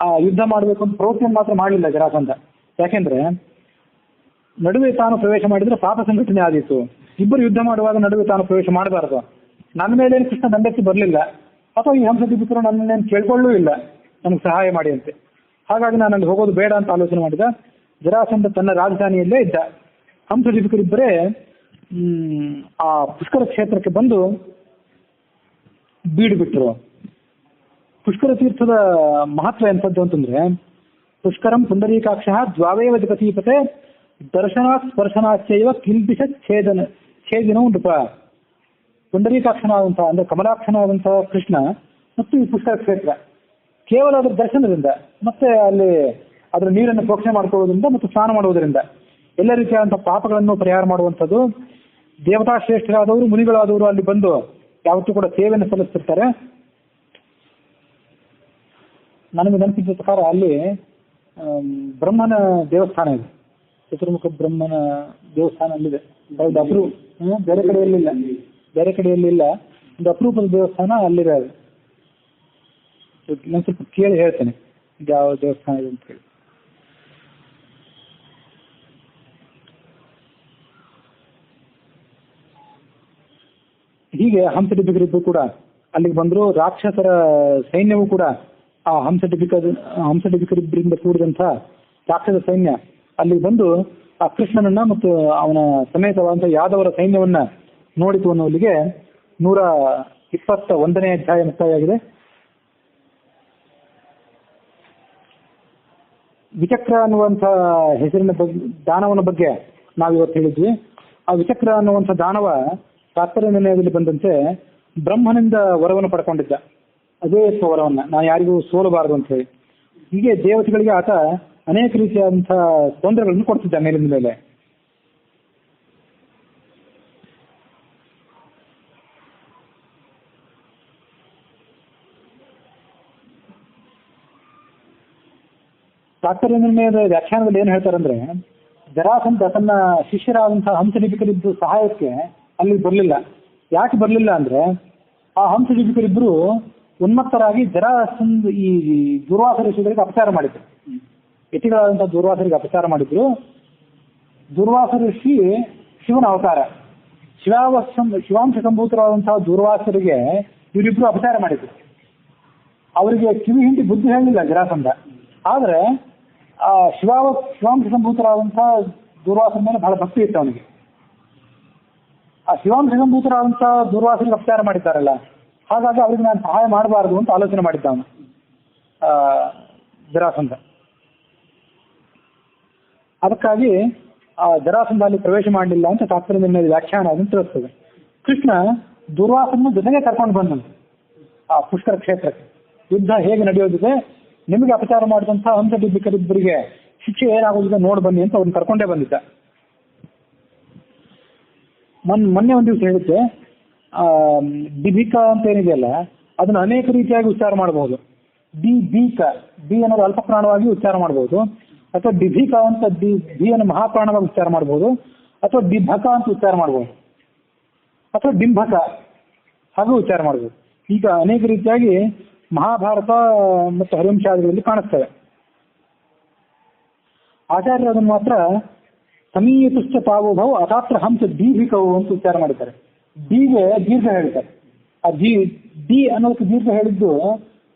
ಆ ಯುದ್ಧ ಮಾಡಬೇಕು ಅಂತ ಪ್ರವೃತ್ತಿಯನ್ನು ಮಾತ್ರ ಮಾಡಲಿಲ್ಲ ಜರಾಸಂಧ. ಯಾಕೆಂದ್ರೆ ನಡುವೆ ತಾನು ಪ್ರವೇಶ ಮಾಡಿದ್ರೆ ಪಾಪ ಸಂಘಟನೆ ಆದೀತು. ಇಬ್ಬರು ಯುದ್ಧ ಮಾಡುವಾಗ ನಡುವೆ ತಾನು ಪ್ರವೇಶ ಮಾಡಬಾರದು. ನನ್ನ ಮೇಲೆ ಕೃಷ್ಣ ದಂಡೆತ್ತಿ ಬರಲಿಲ್ಲ, ಅಥವಾ ಈ ಹಂಸದೀಪಿಕರು ನನ್ನೇನು ಕೇಳ್ಕೊಳ್ಳೂ ಇಲ್ಲ ನನಗೆ ಸಹಾಯ ಮಾಡಿ ಅಂತೆ. ಹಾಗಾಗಿ ನಾನು ಅಲ್ಲಿ ಹೋಗೋದು ಬೇಡ ಅಂತ ಆಲೋಚನೆ ಮಾಡಿದ. ಜರಾಸಂಧ ತನ್ನ ರಾಜಧಾನಿಯಲ್ಲೇ ಇದ್ದ. ಹಂಸದೀಪಿಕರಿಬ್ಬರೇ ಆ ಪುಷ್ಕರ ಕ್ಷೇತ್ರಕ್ಕೆ ಬಂದು ಬೀಡು ಬಿಟ್ಟರು. ಪುಷ್ಕರ ತೀರ್ಥದ ಮಹತ್ವ ಎಂಥದ್ದು ಅಂತಂದ್ರೆ, ಪುಷ್ಕರಂ ಪುಂಡರೀಕಾಕ್ಷ ದ್ವಾವೇವ ಜಗತೀಪತೆ ದರ್ಶನಾತ್ ಸ್ಪರ್ಶನಾಚೈವ ಕಿಲ್ಬಿಷ ಛೇದಿನೋ ನೃಪ. ಪುಂಡರೀಕಾಕ್ಷನಾದಂತಹ ಅಂದ್ರೆ ಕಮಲಾಕ್ಷನಾದಂತಹ ಕೃಷ್ಣ ಮತ್ತು ಈ ಪುಷ್ಕರ ಕ್ಷೇತ್ರ ಕೇವಲ ಅದರ ದರ್ಶನದಿಂದ ಮತ್ತೆ ಅಲ್ಲಿ ಅದರ ನೀರನ್ನು ಪ್ರೋಕ್ಷಣೆ ಮಾಡ್ಕೊಳ್ಳೋದ್ರಿಂದ ಮತ್ತು ಸ್ನಾನ ಮಾಡುವುದರಿಂದ ಎಲ್ಲ ರೀತಿಯಾದಂತಹ ಪಾಪಗಳನ್ನು ಪರಿಹಾರ ಮಾಡುವಂಥದ್ದು. ದೇವತಾ ಶ್ರೇಷ್ಠರಾದವರು ಮುನಿಗಳಾದವರು ಅಲ್ಲಿ ಬಂದು ಯಾವತ್ತೂ ಕೂಡ ಸೇವೆಯನ್ನು ಸಲ್ಲಿಸ್ತಿರ್ತಾರೆ. ನನಗೆ ನೆನಪಿದ್ದ ಪ್ರಕಾರ ಅಲ್ಲಿ ಬ್ರಹ್ಮನ ದೇವಸ್ಥಾನ ಇದೆ, ಚತುರ್ಮುಖ ಬ್ರಹ್ಮನ ದೇವಸ್ಥಾನ ಅಲ್ಲಿದೆ. ಬೇರೆ ಕಡೆಯಲ್ಲಿ ಇಲ್ಲ, ಒಂದು ಅಪರೂಪದ ದೇವಸ್ಥಾನ ಅಲ್ಲಿದೆ. ಅದು ನಾನು ಸ್ವಲ್ಪ ಕೇಳಿ ಹೇಳ್ತೇನೆ ಯಾವ ದೇವಸ್ಥಾನ ಇದೆ ಅಂತ ಹೇಳಿ. ಹೀಗೆ ಹಂಸಡಿಬಿಗರಿಬ್ಬರು ಕೂಡ ಅಲ್ಲಿಗೆ ಬಂದರು. ರಾಕ್ಷಸರ ಸೈನ್ಯವೂ ಕೂಡ ಆ ಹಂಸಡಿಬಿಕರಿಬ್ಬರಿಂದ ಕೂಡಿದಂಥ ರಾಕ್ಷಸ ಸೈನ್ಯ ಅಲ್ಲಿಗೆ ಬಂದು ಆ ಕೃಷ್ಣನನ್ನ ಮತ್ತು ಅವನ ಸಮೇತವಾದಂಥ ಯಾದವರ ಸೈನ್ಯವನ್ನ ನೋಡಿತು ಅನ್ನೋಲ್ಲಿಗೆ 121ನೇ ಅಧ್ಯಾಯ ಮುಕ್ತಾಯವಾಗಿದೆ. ವಿಚಕ್ರ ಅನ್ನುವಂಥ ಹೆಸರಿನ ದಾನವನ ಬಗ್ಗೆ ನಾವಿವತ್ತು ಹೇಳಿದ್ವಿ. ಆ ವಿಚಕ್ರ ಅನ್ನುವಂಥ ದಾನವ ತಾತ್ಪರ್ಯ ನಿರ್ಣಯದಲ್ಲಿ ಬಂದಂತೆ ಬ್ರಹ್ಮನಿಂದ ವರವನ್ನು ಪಡ್ಕೊಂಡಿದ್ದ, ಅದೇ ವರವನ್ನ ನಾನು ಯಾರಿಗೂ ಸೋಲಬಾರದು ಅಂತ ಹೇಳಿ. ಹೀಗೆ ದೇವತೆಗಳಿಗೆ ಆತ ಅನೇಕ ರೀತಿಯಾದಂತಹ ತೊಂದರೆಗಳನ್ನು ಕೊಡ್ತಿದ್ದ ಮೇಲಿನ ಮೇಲೆ. ತಾತ್ಪರ್ಯ ನಿರ್ಣಯದ ವ್ಯಾಖ್ಯಾನದಲ್ಲಿ ಏನು ಹೇಳ್ತಾರಂದ್ರೆ, ಜರಾಸಂಧ ತನ್ನ ಶಿಷ್ಯರಾದಂತಹ ಹಂಸಡಿಬಿಕರಿದ್ದು ಸಹಾಯಕ್ಕೆ ಅಲ್ಲಿ ಬರಲಿಲ್ಲ. ಯಾಕೆ ಬರಲಿಲ್ಲ ಅಂದ್ರೆ, ಆ ಹಂಸಡಿಬಿಕರಿಬ್ಬರು ಉನ್ಮತ್ತರಾಗಿ ಜರಾಸಂಧ ಈ ದುರ್ವಾಸ ಋಷಿಗಳಿಗೆ ಅಪಚಾರ ಮಾಡಿದ್ರು. ಯತಿಗಳಾದಂತಹ ದುರ್ವಾಸರಿಗೆ ಅಪಚಾರ ಮಾಡಿದ್ರು. ದುರ್ವಾಸ ಋಷಿ ಶಿವನ ಅವತಾರ. ಶಿವಾಂಶ ಸಂಭೂತರಾದಂತಹ ದುರ್ವಾಸರಿಗೆ ಇವರಿಬ್ರು ಅಪಚಾರ ಮಾಡಿದ್ರು. ಅವರಿಗೆ ಕಿವಿ ಹಿಂಡಿ ಬುದ್ಧಿ ಹೇಳಲಿಲ್ಲ ಜರಾಸಂಧ. ಆದ್ರೆ ಆ ಶಿವಾಂಶ ಸಂಭೂತರಾದಂತಹ ದುರ್ವಾಸನ ಮೇಲೆ ಬಹಳ ಭಕ್ತಿ ಇತ್ತು ಅವನಿಗೆ. ಆ ಶಿವಾಂಶ ಸಂಭೂತರಾದಂತಹ ದುರ್ವಾಸರಿಗೆ ಅಪಚಾರ ಮಾಡಿದ್ದಾರಲ್ಲ, ಹಾಗಾಗಿ ಅವ್ರಿಗೆ ನಾನು ಸಹಾಯ ಮಾಡಬಾರದು ಅಂತ ಆಲೋಚನೆ ಮಾಡಿದ್ದ ಅವನು ಜರಾಸಂಧ. ಅದಕ್ಕಾಗಿ ಆ ಜರಾಸಂಧ ಅಲ್ಲಿ ಪ್ರವೇಶ ಮಾಡಲಿಲ್ಲ ಅಂತ ತಾತ್ಪರ್ಯ ನಿರ್ಣಯದ ವ್ಯಾಖ್ಯಾನ ಅದನ್ನು ತಿಳಿಸ್ತದೆ. ಕೃಷ್ಣ ದುರ್ವಾಸನ ಜೊತೆಗೆ ಕರ್ಕೊಂಡು ಬಂದನು ಆ ಪುಷ್ಕರ ಕ್ಷೇತ್ರಕ್ಕೆ. ಯುದ್ಧ ಹೇಗೆ ನಡೆಯೋದಿದೆ, ನಿಮಗೆ ಅಪಚಾರ ಮಾಡಿದಂಥ ಹಂಸಡಿಬಿಕರಿಬ್ಬರಿಗೆ ಶಿಕ್ಷೆ ಏನಾಗೋದಿದೆ ನೋಡಿ ಬನ್ನಿ ಅಂತ ಅವ್ರನ್ನ ಕರ್ಕೊಂಡೇ ಬಂದಿದ್ದ. ಮೊನ್ನೆ ಒಂದು ದಿವಸ ಹೇಳಿದ್ದೆ, ಡಿಭಿಕ ಅಂತ ಏನಿದೆಯಲ್ಲ ಅದನ್ನು ಅನೇಕ ರೀತಿಯಾಗಿ ಉಚ್ಚಾರ ಮಾಡಬಹುದು. ಬಿ ಅನ್ನೋದು ಅಲ್ಪ ಪ್ರಾಣವಾಗಿ ಉಚ್ಚಾರ ಮಾಡಬಹುದು, ಅಥವಾ ಡಿಭಿಕ ಅಂತ ಬಿ ಅನ್ನು ಮಹಾಪ್ರಾಣವಾಗಿ ಉಚ್ಚಾರ ಮಾಡಬಹುದು, ಅಥವಾ ಡಿಭಕ ಅಂತ ಉಚ್ಚಾರ ಮಾಡಬಹುದು, ಅಥವಾ ಡಿಂಭಕ ಹಾಗೂ ಉಚ್ಚಾರ ಮಾಡಬಹುದು. ಈಗ ಅನೇಕ ರೀತಿಯಾಗಿ ಮಹಾಭಾರತ ಮತ್ತು ಹರಿವಂಶಾದಿಗಳಲ್ಲಿ ಕಾಣಿಸ್ತವೆ. ಆಚಾರ್ಯರು ಅದನ್ನು ಮಾತ್ರ ಸಮೀಯತುಶ್ಚ ತಾವೋಭವು ಅತಾತ್ರ ಹಂಸ ದೀರ್ಘಿಕವು ಅಂತ ಉಚ್ಚಾರ ಮಾಡಿದ್ದಾರೆ. ಡಿಗೆ ದೀರ್ಘ ಹೇಳ್ತಾರೆ. ಆ ಡಿ ಅನ್ನೋದಕ್ಕೆ ದೀರ್ಘ ಹೇಳಿದ್ದು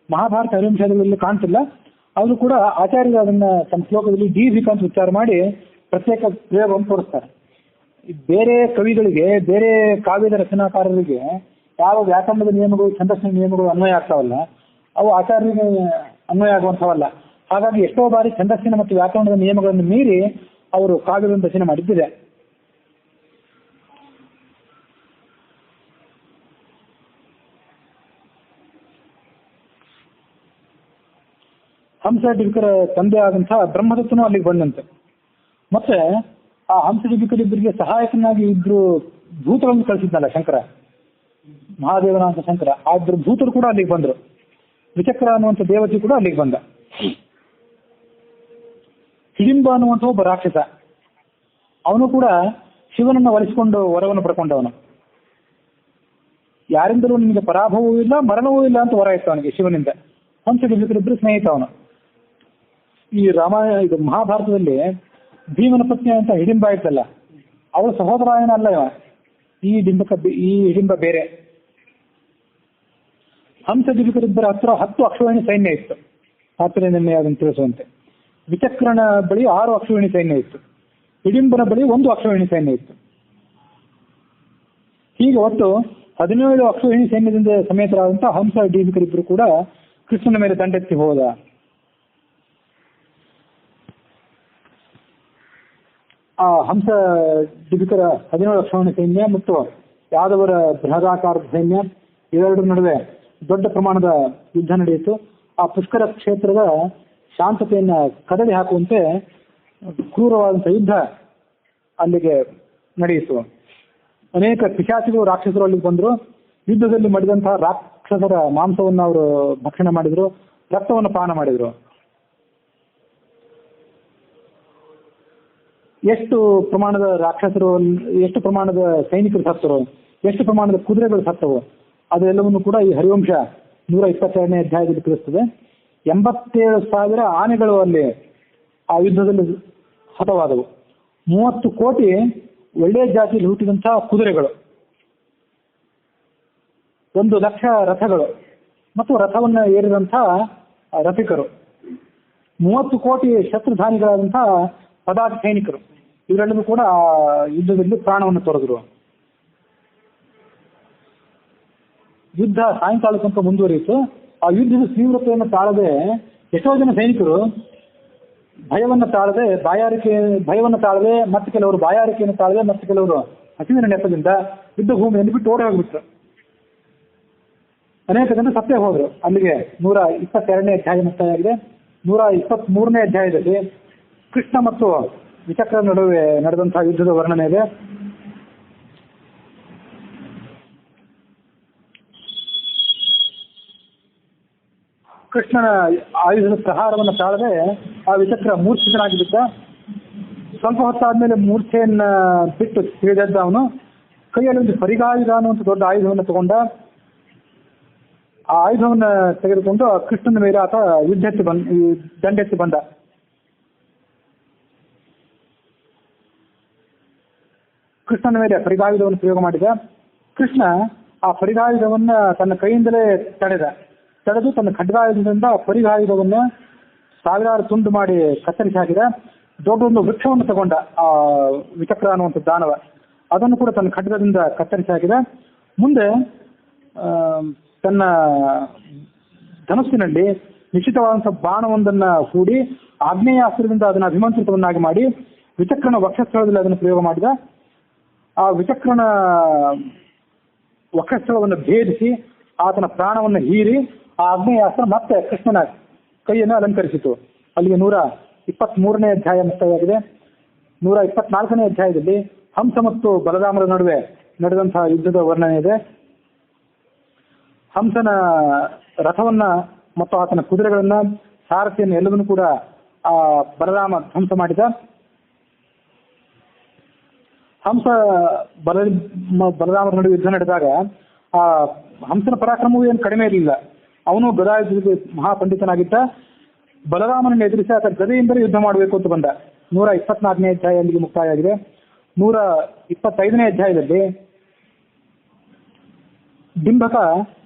ಮಹಾಭಾರತ ಹರಿವಂಶಾದಿಗಳಲ್ಲಿ ಕಾಣ್ತಿಲ್ಲ. ಅವರು ಕೂಡ ಆಚಾರ್ಯರು ಅದನ್ನ ತಮ್ಮ ಶ್ಲೋಕದಲ್ಲಿ ದೀರ್ಘಿಕ ಅಂತ ಉಚ್ಚಾರ ಮಾಡಿ ಪ್ರತ್ಯೇಕ ಪ್ರಯೋಗವನ್ನು ತೋರಿಸ್ತಾರೆ. ಬೇರೆ ಕವಿಗಳಿಗೆ, ಬೇರೆ ಕಾವ್ಯದ ರಚನಾಕಾರರಿಗೆ ಯಾವ ವ್ಯಾಕರಣದ ನಿಯಮಗಳು, ಛಂದಸ್ಸಿನ ನಿಯಮಗಳು ಅನ್ವಯ ಆಗ್ತಾವಲ್ಲ, ಅವು ಆಚಾರ್ಯರಿಗೆ ಅನ್ವಯ ಆಗುವಂಥವಲ್ಲ. ಹಾಗಾಗಿ ಎಷ್ಟೋ ಬಾರಿ ಛಂದಸ್ಸಿನ ಮತ್ತು ವ್ಯಾಕರಣದ ನಿಯಮಗಳನ್ನು ಮೀರಿ ಅವರು ಕಾವ್ಯಗಳನ್ನು ರಚನೆ ಮಾಡಿದ್ದಿದೆ. ಹಂಸಡಿಬಿಕರ ತಂದೆ ಆದಂತಹ ಬ್ರಹ್ಮದತ್ತನು ಅಲ್ಲಿಗೆ ಬಂದಂತೆ. ಮತ್ತೆ ಆ ಹಂಸಡಿಬಿಕರಿಬ್ಬರಿಗೆ ಸಹಾಯಕನಾಗಿ ಇದ್ರು ಭೂತಗಳನ್ನು ಕಳಿಸಿದ್ನಲ್ಲ ಶಂಕರ, ಮಹಾದೇವನಾಂತ ಶಂಕರ, ಆದ್ರ ಭೂತರು ಕೂಡ ಅಲ್ಲಿಗೆ ಬಂದರು. ವಿಚಕ್ರ ಅನ್ನುವಂಥ ದೇವತೆ ಕೂಡ ಅಲ್ಲಿಗೆ ಬಂದ. ಹಿಡಿಂಬ ಅನ್ನುವಂಥ ಒಬ್ಬ ರಾಕ್ಷಸ, ಅವನು ಕೂಡ ಶಿವನನ್ನು ಒಲಿಸಿಕೊಂಡು ವರವನ್ನು ಪಡ್ಕೊಂಡವನು. ಯಾರಿಂದಲೂ ನಿಮಗೆ ಪರಾಭವವೂ ಇಲ್ಲ, ಮರಣವೂ ಇಲ್ಲ ಅಂತ ವರ ಇತ್ತು ಅವನಿಗೆ ಶಿವನಿಂದ. ಹಂಸಡಿಬಿಕರಿಬ್ಬರು ಸ್ನೇಹಿತ ಅವನು. ಇದು ಮಹಾಭಾರತದಲ್ಲಿ ಭೀಮನ ಪತ್ನಿ ಅಂತ ಹಿಡಿಂಬ ಇತ್ತಲ್ಲ, ಅವಳು ಸಹೋದರಾಯನ ಅಲ್ಲ ಇವ. ಈ ಹಿಡಿಂಬ ಬೇರೆ. ಹಂಸಡಿಬಿಕರಿಬ್ಬರ ಹತ್ರ 10 ಅಕ್ಷೋಹಿಣಿ ಸೈನ್ಯ ಇತ್ತು, ತಾತ್ಪರ್ಯ ನಿರ್ಣಯ ಅದನ್ನು ತಿಳಿಸುವಂತೆ. ವಿಚಕ್ರನ ಬಳಿ 6 ಅಕ್ಷೋಹಿಣಿ ಸೈನ್ಯ ಇತ್ತು, ಹಿಡಿಂಬನ ಬಳಿ 1 ಅಕ್ಷೋಹಿಣಿ ಸೈನ್ಯ ಇತ್ತು. ಹೀಗೆ ಒಟ್ಟು 17 ಅಕ್ಷೋಹಿಣಿ ಸೈನ್ಯದಿಂದ ಸಮೇತರಾದಂತಹ ಹಂಸಡಿಬಿಕರಿಬ್ಬರು ಕೂಡ ಕೃಷ್ಣನ ಮೇಲೆ ದಂಡೆತ್ತಿ ಹೋದ. ಆ ಹಂಸಡಿಬಿಕರ 17 ಅಕ್ಷೋಹಿಣಿ ಸೈನ್ಯ ಮತ್ತು ಯಾದವರ ಬೃಹದಾಕಾರದ ಸೈನ್ಯ ಇವೆರಡರ ನಡುವೆ ದೊಡ್ಡ ಪ್ರಮಾಣದ ಯುದ್ಧ ನಡೆಯಿತು. ಆ ಪುಷ್ಕರ ಕ್ಷೇತ್ರದ ಶಾಂತತೆಯನ್ನ ಕದಡಿ ಹಾಕುವಂತೆ ಕ್ರೂರವಾದಂತಹ ಯುದ್ಧ ಅಲ್ಲಿಗೆ ನಡೆಯಿತು. ಅನೇಕ ಪಿಶಾಚಿಗಳು ರಾಕ್ಷಸರು ಅಲ್ಲಿಗೆ ಬಂದರು. ಯುದ್ಧದಲ್ಲಿ ಮಡಿದಂತಹ ರಾಕ್ಷಸರ ಮಾಂಸವನ್ನು ಅವರು ಭಕ್ಷಣೆ ಮಾಡಿದ್ರು, ರಕ್ತವನ್ನು ಪಾನ ಮಾಡಿದ್ರು. ಎಷ್ಟು ಪ್ರಮಾಣದ ರಾಕ್ಷಸರು, ಎಷ್ಟು ಪ್ರಮಾಣದ ಸೈನಿಕರು ಸತ್ತರು, ಎಷ್ಟು ಪ್ರಮಾಣದ ಕುದುರೆಗಳು ಸತ್ತವು, ಅದೆಲ್ಲವನ್ನು ಕೂಡ ಈ ಹರಿವಂಶ 122ನೇ ಅಧ್ಯಾಯದಲ್ಲಿ ತಿಳಿಸ್ತದೆ. 87,000 ಆನೆಗಳು ಅಲ್ಲಿ ಆ ಯುದ್ಧದಲ್ಲಿ ಹತವಾದವು. 30 ಕೋಟಿ ಒಳ್ಳೆಯ ಜಾತಿಯಲ್ಲಿ ಹುಟ್ಟಿದಂತಹ ಕುದುರೆಗಳು, 1 ಲಕ್ಷ ರಥಗಳು ಮತ್ತು ರಥವನ್ನು ಏರಿದಂತಹ ರಥಿಕರು, 30 ಕೋಟಿ ಶತ್ರುಧಾನಿಗಳಾದಂತಹ ಪದಾತಿ ಸೈನಿಕರು, ಇವರೆಲ್ಲರೂ ಕೂಡ ಯುದ್ಧದಲ್ಲಿ ಪ್ರಾಣವನ್ನು ತೊರೆದರು. ಯುದ್ಧ ಸಾಯಂಕಾಲ ತನಕ ಮುಂದುವರಿಯಿತು. ಆ ಯುದ್ಧದ ತೀವ್ರತೆಯನ್ನು ತಾಳದೆ ಎಷ್ಟೋ ಜನ ಸೈನಿಕರು ಭಯವನ್ನು ತಾಳದೆ ಮತ್ತೆ ಕೆಲವರು ಬಾಯಾರಿಕೆಯನ್ನು ತಾಳದೆ ಮತ್ತೆ ಕೆಲವರು ಹಸಿವಿನ ನೆಪದಿಂದ ಯುದ್ಧ ಭೂಮಿಯನ್ನು ಬಿಟ್ಟು ಓಡಿ ಹೋಗ್ಬಿಟ್ರು. ಅನೇಕ ಜನ ಸತ್ತೇ ಹೋದ್ರು. ಅಲ್ಲಿಗೆ 122ನೇ ಅಧ್ಯಾಯ ಮುಕ್ತಾಯವಾಗಿದೆ. 123ನೇ ಅಧ್ಯಾಯದಲ್ಲಿ ಕೃಷ್ಣ ಮತ್ತು ವಿಚಕ್ರ ನಡುವೆ ನಡೆದಂತಹ ಯುದ್ಧದ ವರ್ಣನೆ ಇದೆ. ಕೃಷ್ಣನ ಆಯುಧದ ಪ್ರಹಾರವನ್ನು ತಾಳದೆ ಆ ವಿಚಕ್ರ ಮೂರ್ಛಿತನಾಗಿ ಬಿದ್ದ. ಸ್ವಲ್ಪ ಹೊತ್ತಾದ್ಮೇಲೆ ಮೂರ್ಛೆಯನ್ನ ಬಿಟ್ಟು ತಿಳಿದದ್ದ ಅವನು ಕೈಯಲ್ಲಿ ಒಂದು ಪರಿಗಾಯುಧ ಅನ್ನುವಂಥ ದೊಡ್ಡ ಆಯುಧವನ್ನು ತಗೊಂಡ. ಆ ಆಯುಧವನ್ನು ತೆಗೆದುಕೊಂಡು ಕೃಷ್ಣನ ಮೇಲೆ ಆತ ದಂಡೆತ್ತಿ ಬಂದ. ಕೃಷ್ಣನ ಮೇಲೆ ಪರಿಗಾಯುಧವನ್ನು ಪ್ರಯೋಗ ಮಾಡಿದ. ಕೃಷ್ಣ ಆ ಪರಿಗಾಯುಧವನ್ನ ತನ್ನ ಕೈಯಿಂದಲೇ ತಡೆದು ತನ್ನ ಖಡ್ಗಾಯುಧದಿಂದ ಪರಿಗಾಯುಧವನ್ನು ಸಾವಿರಾರು ತುಂಡು ಮಾಡಿ ಕತ್ತರಿಸಿ ಹಾಕಿದ. ದೊಡ್ಡೊಂದು ವೃಕ್ಷವನ್ನು ತಗೊಂಡ ಆ ವಿಚಕ್ರ ಅನ್ನುವಂಥ ದಾನವ, ಅದನ್ನು ಕೂಡ ತನ್ನ ಖಡ್ಗದಿಂದ ಕತ್ತರಿಸಿ ಹಾಕಿದ. ಮುಂದೆ ತನ್ನ ಧನಸ್ಸಿನಲ್ಲಿ ನಿಶ್ಚಿತವಾದಂತಹ ಬಾಣವೊಂದನ್ನ ಹೂಡಿ ಆಗ್ನೇಯಾಸ್ತ್ರದಿಂದ ಅದನ್ನು ಅಭಿಮಂತ್ರಿತವನ್ನಾಗಿ ಮಾಡಿ ವಿಚಕ್ರನ ವಕ್ಷಸ್ಥಳದಲ್ಲಿ ಅದನ್ನು ಪ್ರಯೋಗ ಮಾಡಿದ. ಆ ವಿಚಕ್ರನ ವಕ್ಷಸ್ಥಳವನ್ನು ಭೇದಿಸಿ ಆತನ ಪ್ರಾಣವನ್ನು ಹೀರಿ ಆ ಆಗ್ನೇಯಾಸ್ತ್ರ ಮತ್ತೆ ಕೃಷ್ಣನ ಕೈಯನ್ನು ಅಲಂಕರಿಸಿತು. ಅಲ್ಲಿಗೆ 123ನೇ ಅಧ್ಯಾಯ ಮುಕ್ತಾಯವಾಗಿದೆ. 124ನೇ ಅಧ್ಯಾಯದಲ್ಲಿ ಹಂಸ ಮತ್ತು ಬಲರಾಮರ ನಡುವೆ ನಡೆದಂತಹ ಯುದ್ಧದ ವರ್ಣನೆ ಇದೆ. ಹಂಸನ ರಥವನ್ನ ಮತ್ತು ಆತನ ಕುದುರೆಗಳನ್ನ, ಸಾರಥಿಯನ್ನು ಎಲ್ಲವನ್ನೂ ಕೂಡ ಆ ಬಲರಾಮ ಧ್ವಂಸ ಮಾಡಿದ. ಹಂಸ ಬಲರಾಮರ ನಡುವೆ ಯುದ್ಧ ನಡೆದಾಗ ಆ ಹಂಸನ ಪರಾಕ್ರಮವೂ ಏನು ಕಡಿಮೆ ಇರಲಿಲ್ಲ. ಅವನು ಗದಾಯುದ್ಧದಲ್ಲಿ ಮಹಾಪಂಡಿತನಾಗಿದ್ದ. ಬಲರಾಮನನ್ನು ಎದುರಿಸಿ ಆತ ಗದೆಯಿಂದಲೇ ಯುದ್ಧ ಮಾಡಬೇಕು ಅಂತ ಬಂದ. 124ನೇ ಅಧ್ಯಾಯ ಅಲ್ಲಿಗೆ ಮುಕ್ತಾಯ ಆಗಿದೆ. 125ನೇ ಅಧ್ಯಾಯದಲ್ಲಿ ಡಿಂಬಕ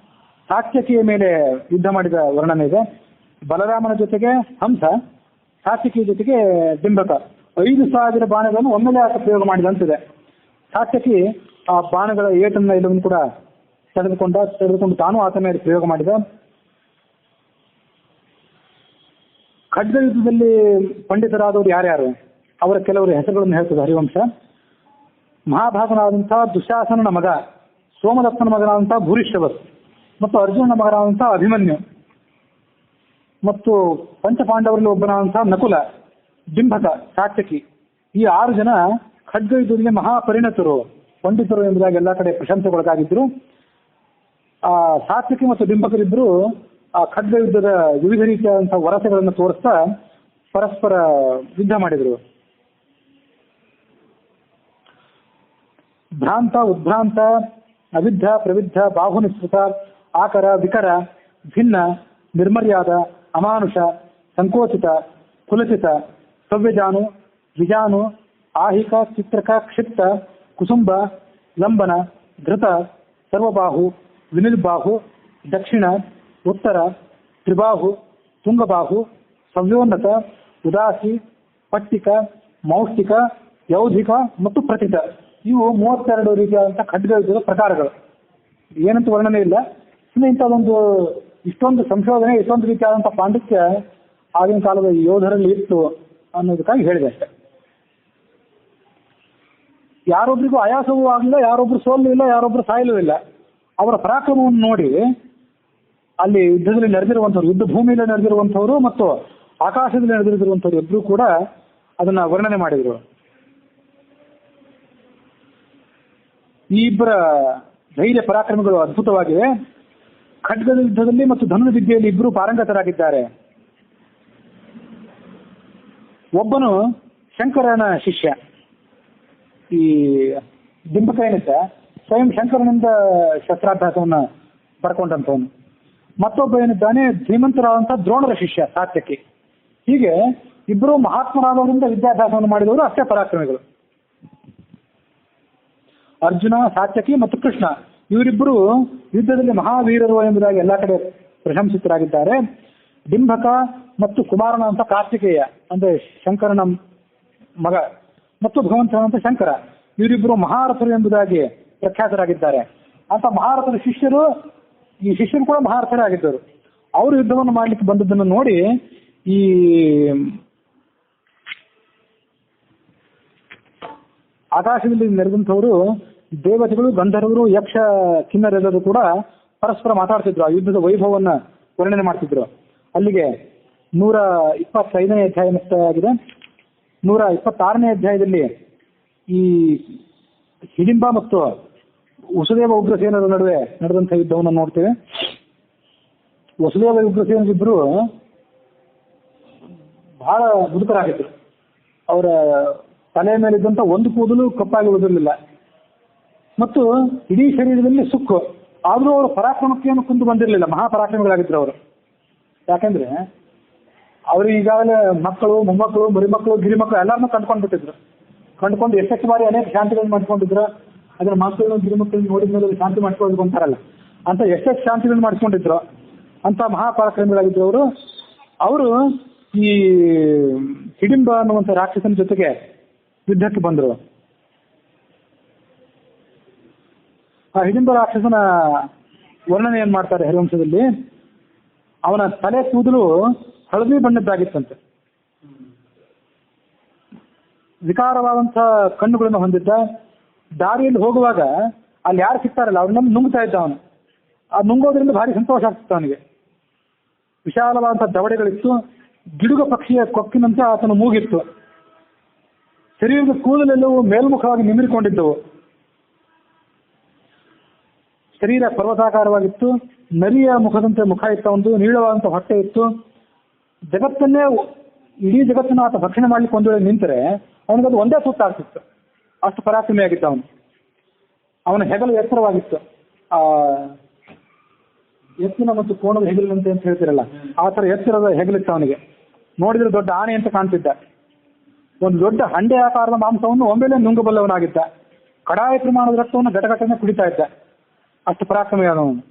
ಸಾತ್ಯಕಿಯ ಮೇಲೆ ಯುದ್ಧ ಮಾಡಿದ ವರ್ಣನೆ ಇದೆ. ಬಲರಾಮನ ಜೊತೆಗೆ ಹಂಸ, ಸಾತ್ಯಕಿಯ ಜೊತೆಗೆ ಡಿಂಬಕ 5,000 ಬಾಣಗಳನ್ನು ಒಮ್ಮೆಲೆ ಆತ ಪ್ರಯೋಗ ಮಾಡಿದಂತಿದೆ. ಸಾತ್ಯಕಿ ಆ ಬಾಣಗಳ ಏಟನ್ನ ಎಲ್ಲವನ್ನು ಕೂಡ ತೆಗೆದುಕೊಂಡು ತಾನು ಆತ ಮೇಲೆ ಪ್ರಯೋಗ ಮಾಡಿದ. ಖಡ್ಗ ಯುದ್ಧದಲ್ಲಿ ಪಂಡಿತರಾದವರು ಯಾರ್ಯಾರು, ಅವರ ಕೆಲವರು ಹೆಸರುಗಳನ್ನು ಹೇಳ್ತದೆ ಹರಿವಂಶ. ಮಹಾಭಾಗನಾದಂತಹ ದುಶಾಸನನ ಮಗ, ಸೋಮದತ್ತನ ಮಗನಾದಂತಹ ಭೂರಿಶ್ರವಸ್, ಮತ್ತು ಅರ್ಜುನನ ಮಗನಾದಂತಹ ಅಭಿಮನ್ಯು, ಮತ್ತು ಪಂಚಪಾಂಡವರಲ್ಲಿ ಒಬ್ಬನಾದಂತಹ ನಕುಲ, ಡಿಂಬಕ, ಸಾತ್ಯಕಿ, ಈ 6 ಜನ ಖಡ್ಗ ಯುದ್ಧದಲ್ಲಿ ಮಹಾಪರಿಣತರು, ಪಂಡಿತರು ಎಂಬುದಾಗಿ ಎಲ್ಲ ಕಡೆ ಪ್ರಶಂಸೆಗೊಳಗಾಗಿದ್ರು. ಆ ಸಾತ್ವಿಕಿ ಮತ್ತು ಡಿಂಬಕರಿಬ್ಬರು ಆ ಖಡ್ಗ ಯುದ್ಧದ ವಿವಿಧ ರೀತಿಯಾದಂತಹ ವರಸೆಗಳನ್ನು ತೋರಿಸ್ತಾ ಪರಸ್ಪರ ಯುದ್ಧ ಮಾಡಿದರು. ಭ್ರಾಂತ, ಉದ್ಭ್ರಾಂತ, ಅವಿದ್ಧ, ಪ್ರವಿದ್ಧ, ಬಾಹುನಿಸ್ಕೃತ, ಆಕರ, ವಿಕರ, ಭಿನ್ನ, ನಿರ್ಮರ್ಯಾದ, ಅಮಾನುಷ, ಸಂಕೋಚಿತ, ಕುಲಚಿತ, ಸವ್ಯಜಾನು, ವಿಜಾನು, ಆಹಿಕ, ಚಿತ್ರಕ, ಕ್ಷಿಪ್ತ, ಕುಸುಂಬ, ಲಂಬನ, ಧೃತ, ಸರ್ವಬಾಹು, ವಿನಿಲ್ಬಾಹು, ದಕ್ಷಿಣ, ಉತ್ತರ, ತ್ರಿಬಾಹು, ತುಂಗಬಾಹು, ಸವ್ಯೋನ್ನತ, ಉದಾಸಿ, ಪಟ್ಟಿಕ, ಮೌಷ್ಟಿಕ, ಯೌಧಿಕ ಮತ್ತು ಪ್ರತಿತ. ಇವು 32 ರೀತಿಯಾದಂತಹ ಖಡ್ಗ ಯುದ್ಧದ ಪ್ರಕಾರಗಳು. ಏನಂತ ವರ್ಣನೆ ಇಲ್ಲ, ಸುಮ್ಮನೆ ಇಂಥದ್ದೊಂದು ಇಷ್ಟೊಂದು ಸಂಶೋಧನೆ, ಇಷ್ಟೊಂದು ರೀತಿಯಾದಂತಹ ಪಾಂಡಿತ್ಯ ಆಗಿನ ಕಾಲದ ಯೋಧರಲ್ಲಿ ಇತ್ತು ಅನ್ನೋದಕ್ಕಾಗಿ ಹೇಳಿದೆ ಅಷ್ಟೆ. ಯಾರೊಬ್ರಿಗೂ ಆಯಾಸವೂ ಆಗಲಿಲ್ಲ, ಯಾರೊಬ್ರು ಸೋಲೂ ಇಲ್ಲ, ಯಾರೊಬ್ರು ಸಾಯಲೂ ಇಲ್ಲ. ಅವರ ಪರಾಕ್ರಮವನ್ನು ನೋಡಿ ಅಲ್ಲಿ ಯುದ್ಧದಲ್ಲಿ ನಡೆದಿರುವಂಥವ್ರು, ಯುದ್ಧ ಭೂಮಿಯಲ್ಲಿ ನಡೆದಿರುವಂಥವ್ರು ಮತ್ತು ಆಕಾಶದಲ್ಲಿ ನಡೆದಿರುವಂಥವ್ರು ಇಬ್ಬರು ಕೂಡ ಅದನ್ನ ವರ್ಣನೆ ಮಾಡಿದರು. ಈ ಇಬ್ಬರ ಧೈರ್ಯ ಪರಾಕ್ರಮಗಳು ಅದ್ಭುತವಾಗಿವೆ. ಖಡ್ಗದ ಯುದ್ಧದಲ್ಲಿ ಮತ್ತು ಧನು ವಿದ್ಯೆಯಲ್ಲಿ ಇಬ್ಬರು ಪಾರಂಗತರಾಗಿದ್ದಾರೆ. ಒಬ್ಬನು ಶಂಕರನ ಶಿಷ್ಯ, ಈ ಡಿಂಬಕ ಏನಿದ್ದ ಸ್ವಯಂ ಶಂಕರನಿಂದ ಶಸ್ತ್ರಾಭ್ಯಾಸವನ್ನ ಪಡ್ಕೊಂಡಂಥವನು. ಮತ್ತೊಬ್ಬ ಏನಿದ್ದಾನೆ ಧೀಮಂತರಾದಂಥ ದ್ರೋಣರ ಶಿಷ್ಯ ಸಾತ್ಯಕಿ. ಹೀಗೆ ಇಬ್ಬರು ಮಹಾತ್ಮರಾದವರಿಂದ ವಿದ್ಯಾಭ್ಯಾಸವನ್ನು ಮಾಡಿದವರು, ಅಷ್ಟೇ ಪರಾಕ್ರಮಿಗಳು. ಅರ್ಜುನ, ಸಾತ್ಯಕಿ ಮತ್ತು ಕೃಷ್ಣ ಇವರಿಬ್ಬರು ಯುದ್ಧದಲ್ಲಿ ಮಹಾವೀರರು ಎಂಬುದಾಗಿ ಎಲ್ಲ ಕಡೆ ಪ್ರಶಂಸಿತರಾಗಿದ್ದಾರೆ. ಡಿಂಬಕ ಮತ್ತು ಕುಮಾರನ ಅಂತ ಕಾರ್ತಿಕೇಯ ಅಂದ್ರೆ ಶಂಕರನ ಮಗ ಮತ್ತು ಭಗವಂತನಂತ ಶಂಕರ ಇವರಿಬ್ಬರು ಮಹಾರಥರು ಎಂಬುದಾಗಿ ಪ್ರಖ್ಯಾತರಾಗಿದ್ದಾರೆ. ಅಂತ ಮಹಾರಥರ ಶಿಷ್ಯರು, ಈ ಶಿಷ್ಯರು ಕೂಡ ಮಹಾರಥರೇ ಆಗಿದ್ದರು. ಅವರು ಯುದ್ಧವನ್ನು ಮಾಡಲಿಕ್ಕೆ ಬಂದದ್ದನ್ನು ನೋಡಿ ಈ ಆಕಾಶದಲ್ಲಿ ನೆರೆದಂಥವರು ದೇವತೆಗಳು, ಗಂಧರ್ವರು, ಯಕ್ಷ, ಕಿನ್ನರೆಲ್ಲರೂ ಕೂಡ ಪರಸ್ಪರ ಮಾತಾಡ್ತಿದ್ರು, ಆ ಯುದ್ಧದ ವೈಭವವನ್ನ ವರ್ಣನೆ ಮಾಡ್ತಿದ್ರು. ಅಲ್ಲಿಗೆ 125ನೇ ಅಧ್ಯಾಯ ಮುಕ್ತಾಯವಾಗಿದೆ. 126ನೇ ಅಧ್ಯಾಯದಲ್ಲಿ ಈ ಹಿಡಿಂಬ ಮತ್ತು ವಸುದೇವ ಉಗ್ರಸೇನರ ನಡುವೆ ನಡೆದಂಥ ಯುದ್ಧವನ್ನು ನೋಡ್ತೇವೆ. ವಸುದೇವ ಉಗ್ರಸೇನರಿಬ್ಬರು ಬಹಳ ಮುದುಕರಾಗಿದ್ರು. ಅವರ ತಲೆಯ ಮೇಲಿದ್ದಂಥ ಒಂದು ಕೂದಲು ಕಪ್ಪಾಗಿ ಉಳಿದಿರಲಿಲ್ಲ ಮತ್ತು ಇಡೀ ಶರೀರದಲ್ಲಿ ಸುಕ್ಕು. ಆದರೂ ಅವರ ಪರಾಕ್ರಮಕ್ಕೆ ಏನು ಕುಂದು ಬಂದಿರಲಿಲ್ಲ, ಮಹಾಪರಾಕ್ರಮಿಗಳಾಗಿದ್ರು ಅವರು. ಯಾಕೆಂದ್ರೆ ಅವರು ಈಗಾಗಲೇ ಮಕ್ಕಳು, ಮೊಮ್ಮಕ್ಕಳು, ಮರಿಮಕ್ಕಳು, ಗಿರಿಮಕ್ಕಳು ಎಲ್ಲರನ್ನೂ ಕಂಡುಕೊಂಡು ಎಷ್ಟೆಷ್ಟು ಬಾರಿ ಅನೇಕ ಶಾಂತಿಗಳನ್ನು ಮಾಡ್ಕೊಂಡಿದ್ರು. ಅದರ ಮಕ್ಕಳು ಗಿರಿಮಕ್ಕಳನ್ನು ನೋಡಿದ ಮೇಲೆ ಶಾಂತಿ ಮಾಡ್ಕೊಳ್ಳೋದು ಅಂತಾರಲ್ಲ, ಅಂತ ಎಷ್ಟೆಷ್ಟು ಶಾಂತಿಗಳನ್ನು ಮಾಡಿಸ್ಕೊಂಡಿದ್ರು. ಅಂತ ಮಹಾಪರಾಕ್ರಮಿಗಳಾಗಿದ್ರು ಅವರು. ಅವರು ಈ ಹಿಡಿಂಬ ಅನ್ನುವಂಥ ರಾಕ್ಷಸನ ಜೊತೆಗೆ ಯುದ್ಧಕ್ಕೆ ಬಂದರು. ಆ ಹಿಡಿಂಬ ರಾಕ್ಷಸನ ವರ್ಣನೆ ಏನ್ ಮಾಡ್ತಾರೆ ಹರಿವಂಶದಲ್ಲಿ, ಅವನ ತಲೆ ಕೂದಲು ಹಳದಿ ಬಣ್ಣದ್ದಾಗಿತ್ತಂತೆ, ವಿಕಾರವಾದಂಥ ಕಣ್ಣುಗಳನ್ನು ಹೊಂದಿದ್ದ. ದಾರಿಯಲ್ಲಿ ಹೋಗುವಾಗ ಅಲ್ಲಿ ಯಾರು ಸಿಗ್ತಾರಲ್ಲ ಅವ್ರನ್ನ ನುಂಗ್ತಾ ಇದ್ದ ಅವನು. ಆ ನುಂಗೋದ್ರಿಂದ ಭಾರಿ ಸಂತೋಷ ಆಗ್ತಿತ್ತು ಅವನಿಗೆ. ವಿಶಾಲವಾದಂಥ ದವಡೆಗಳಿತ್ತು, ಗಿಡುಗ ಪಕ್ಷಿಯ ಕೊಕ್ಕಿನಂತೆ ಆತನ ಮೂಗಿತ್ತು. ಶರೀರದ ಕೂದಲೆಲ್ಲವೂ ಮೇಲ್ಮುಖವಾಗಿ ನಿಮಿರಿಕೊಂಡಿದ್ದವು. ಶರೀರ ಪರ್ವತಾಕಾರವಾಗಿತ್ತು, ನರಿಯ ಮುಖದಂತೆ ಮುಖ ಇತ್ತು, ಒಂದು ನೀಳವಾದಂಥ ಹೊಟ್ಟೆ ಇತ್ತು. ಜಗತ್ತನ್ನೇ, ಇಡೀ ಜಗತ್ತನ್ನು ಆತ ಭಕ್ಷಣೆ ಮಾಡ್ಲಿಕ್ಕೆ ಒಂದು ವೇಳೆ ನಿಂತರೆ ಅವನಿಗದು ಒಂದೇ ಸುತ್ತ ಆಗ್ತಿತ್ತು, ಅಷ್ಟು ಪರಾಕ್ರಮಿಯಾಗಿತ್ತು ಅವನು. ಅವನ ಹೆಗಲು ಎತ್ತರವಾಗಿತ್ತು, ಆ ಎತ್ತಿನ ಮತ್ತು ಕೋಣದ ಹೆಗಲಿನಂತೆ ಅಂತ ಹೇಳ್ತಿರಲ್ಲ, ಆ ಥರ ಎತ್ತರದ ಹೆಗಲಿತ್ತು ಅವನಿಗೆ. ನೋಡಿದ್ರೆ ದೊಡ್ಡ ಆನೆ ಅಂತ ಕಾಣ್ತಿದ್ದ. ಒಂದು ದೊಡ್ಡ ಹಂಡೆ ಆಕಾರದ ಮಾಂಸವನ್ನು ಒಮ್ಮೆಲೆ ನುಂಗಬಲ್ಲವನಾಗಿದ್ದ. ಕಡಾಯ ಪ್ರಮಾಣದ ರಕ್ತವನ್ನು ಘಟಘಟನೆ ಕುಡಿತಾ ಇದ್ದ, ಅಷ್ಟು ಪರಾಕ್ರಮಿಯಾದವನು.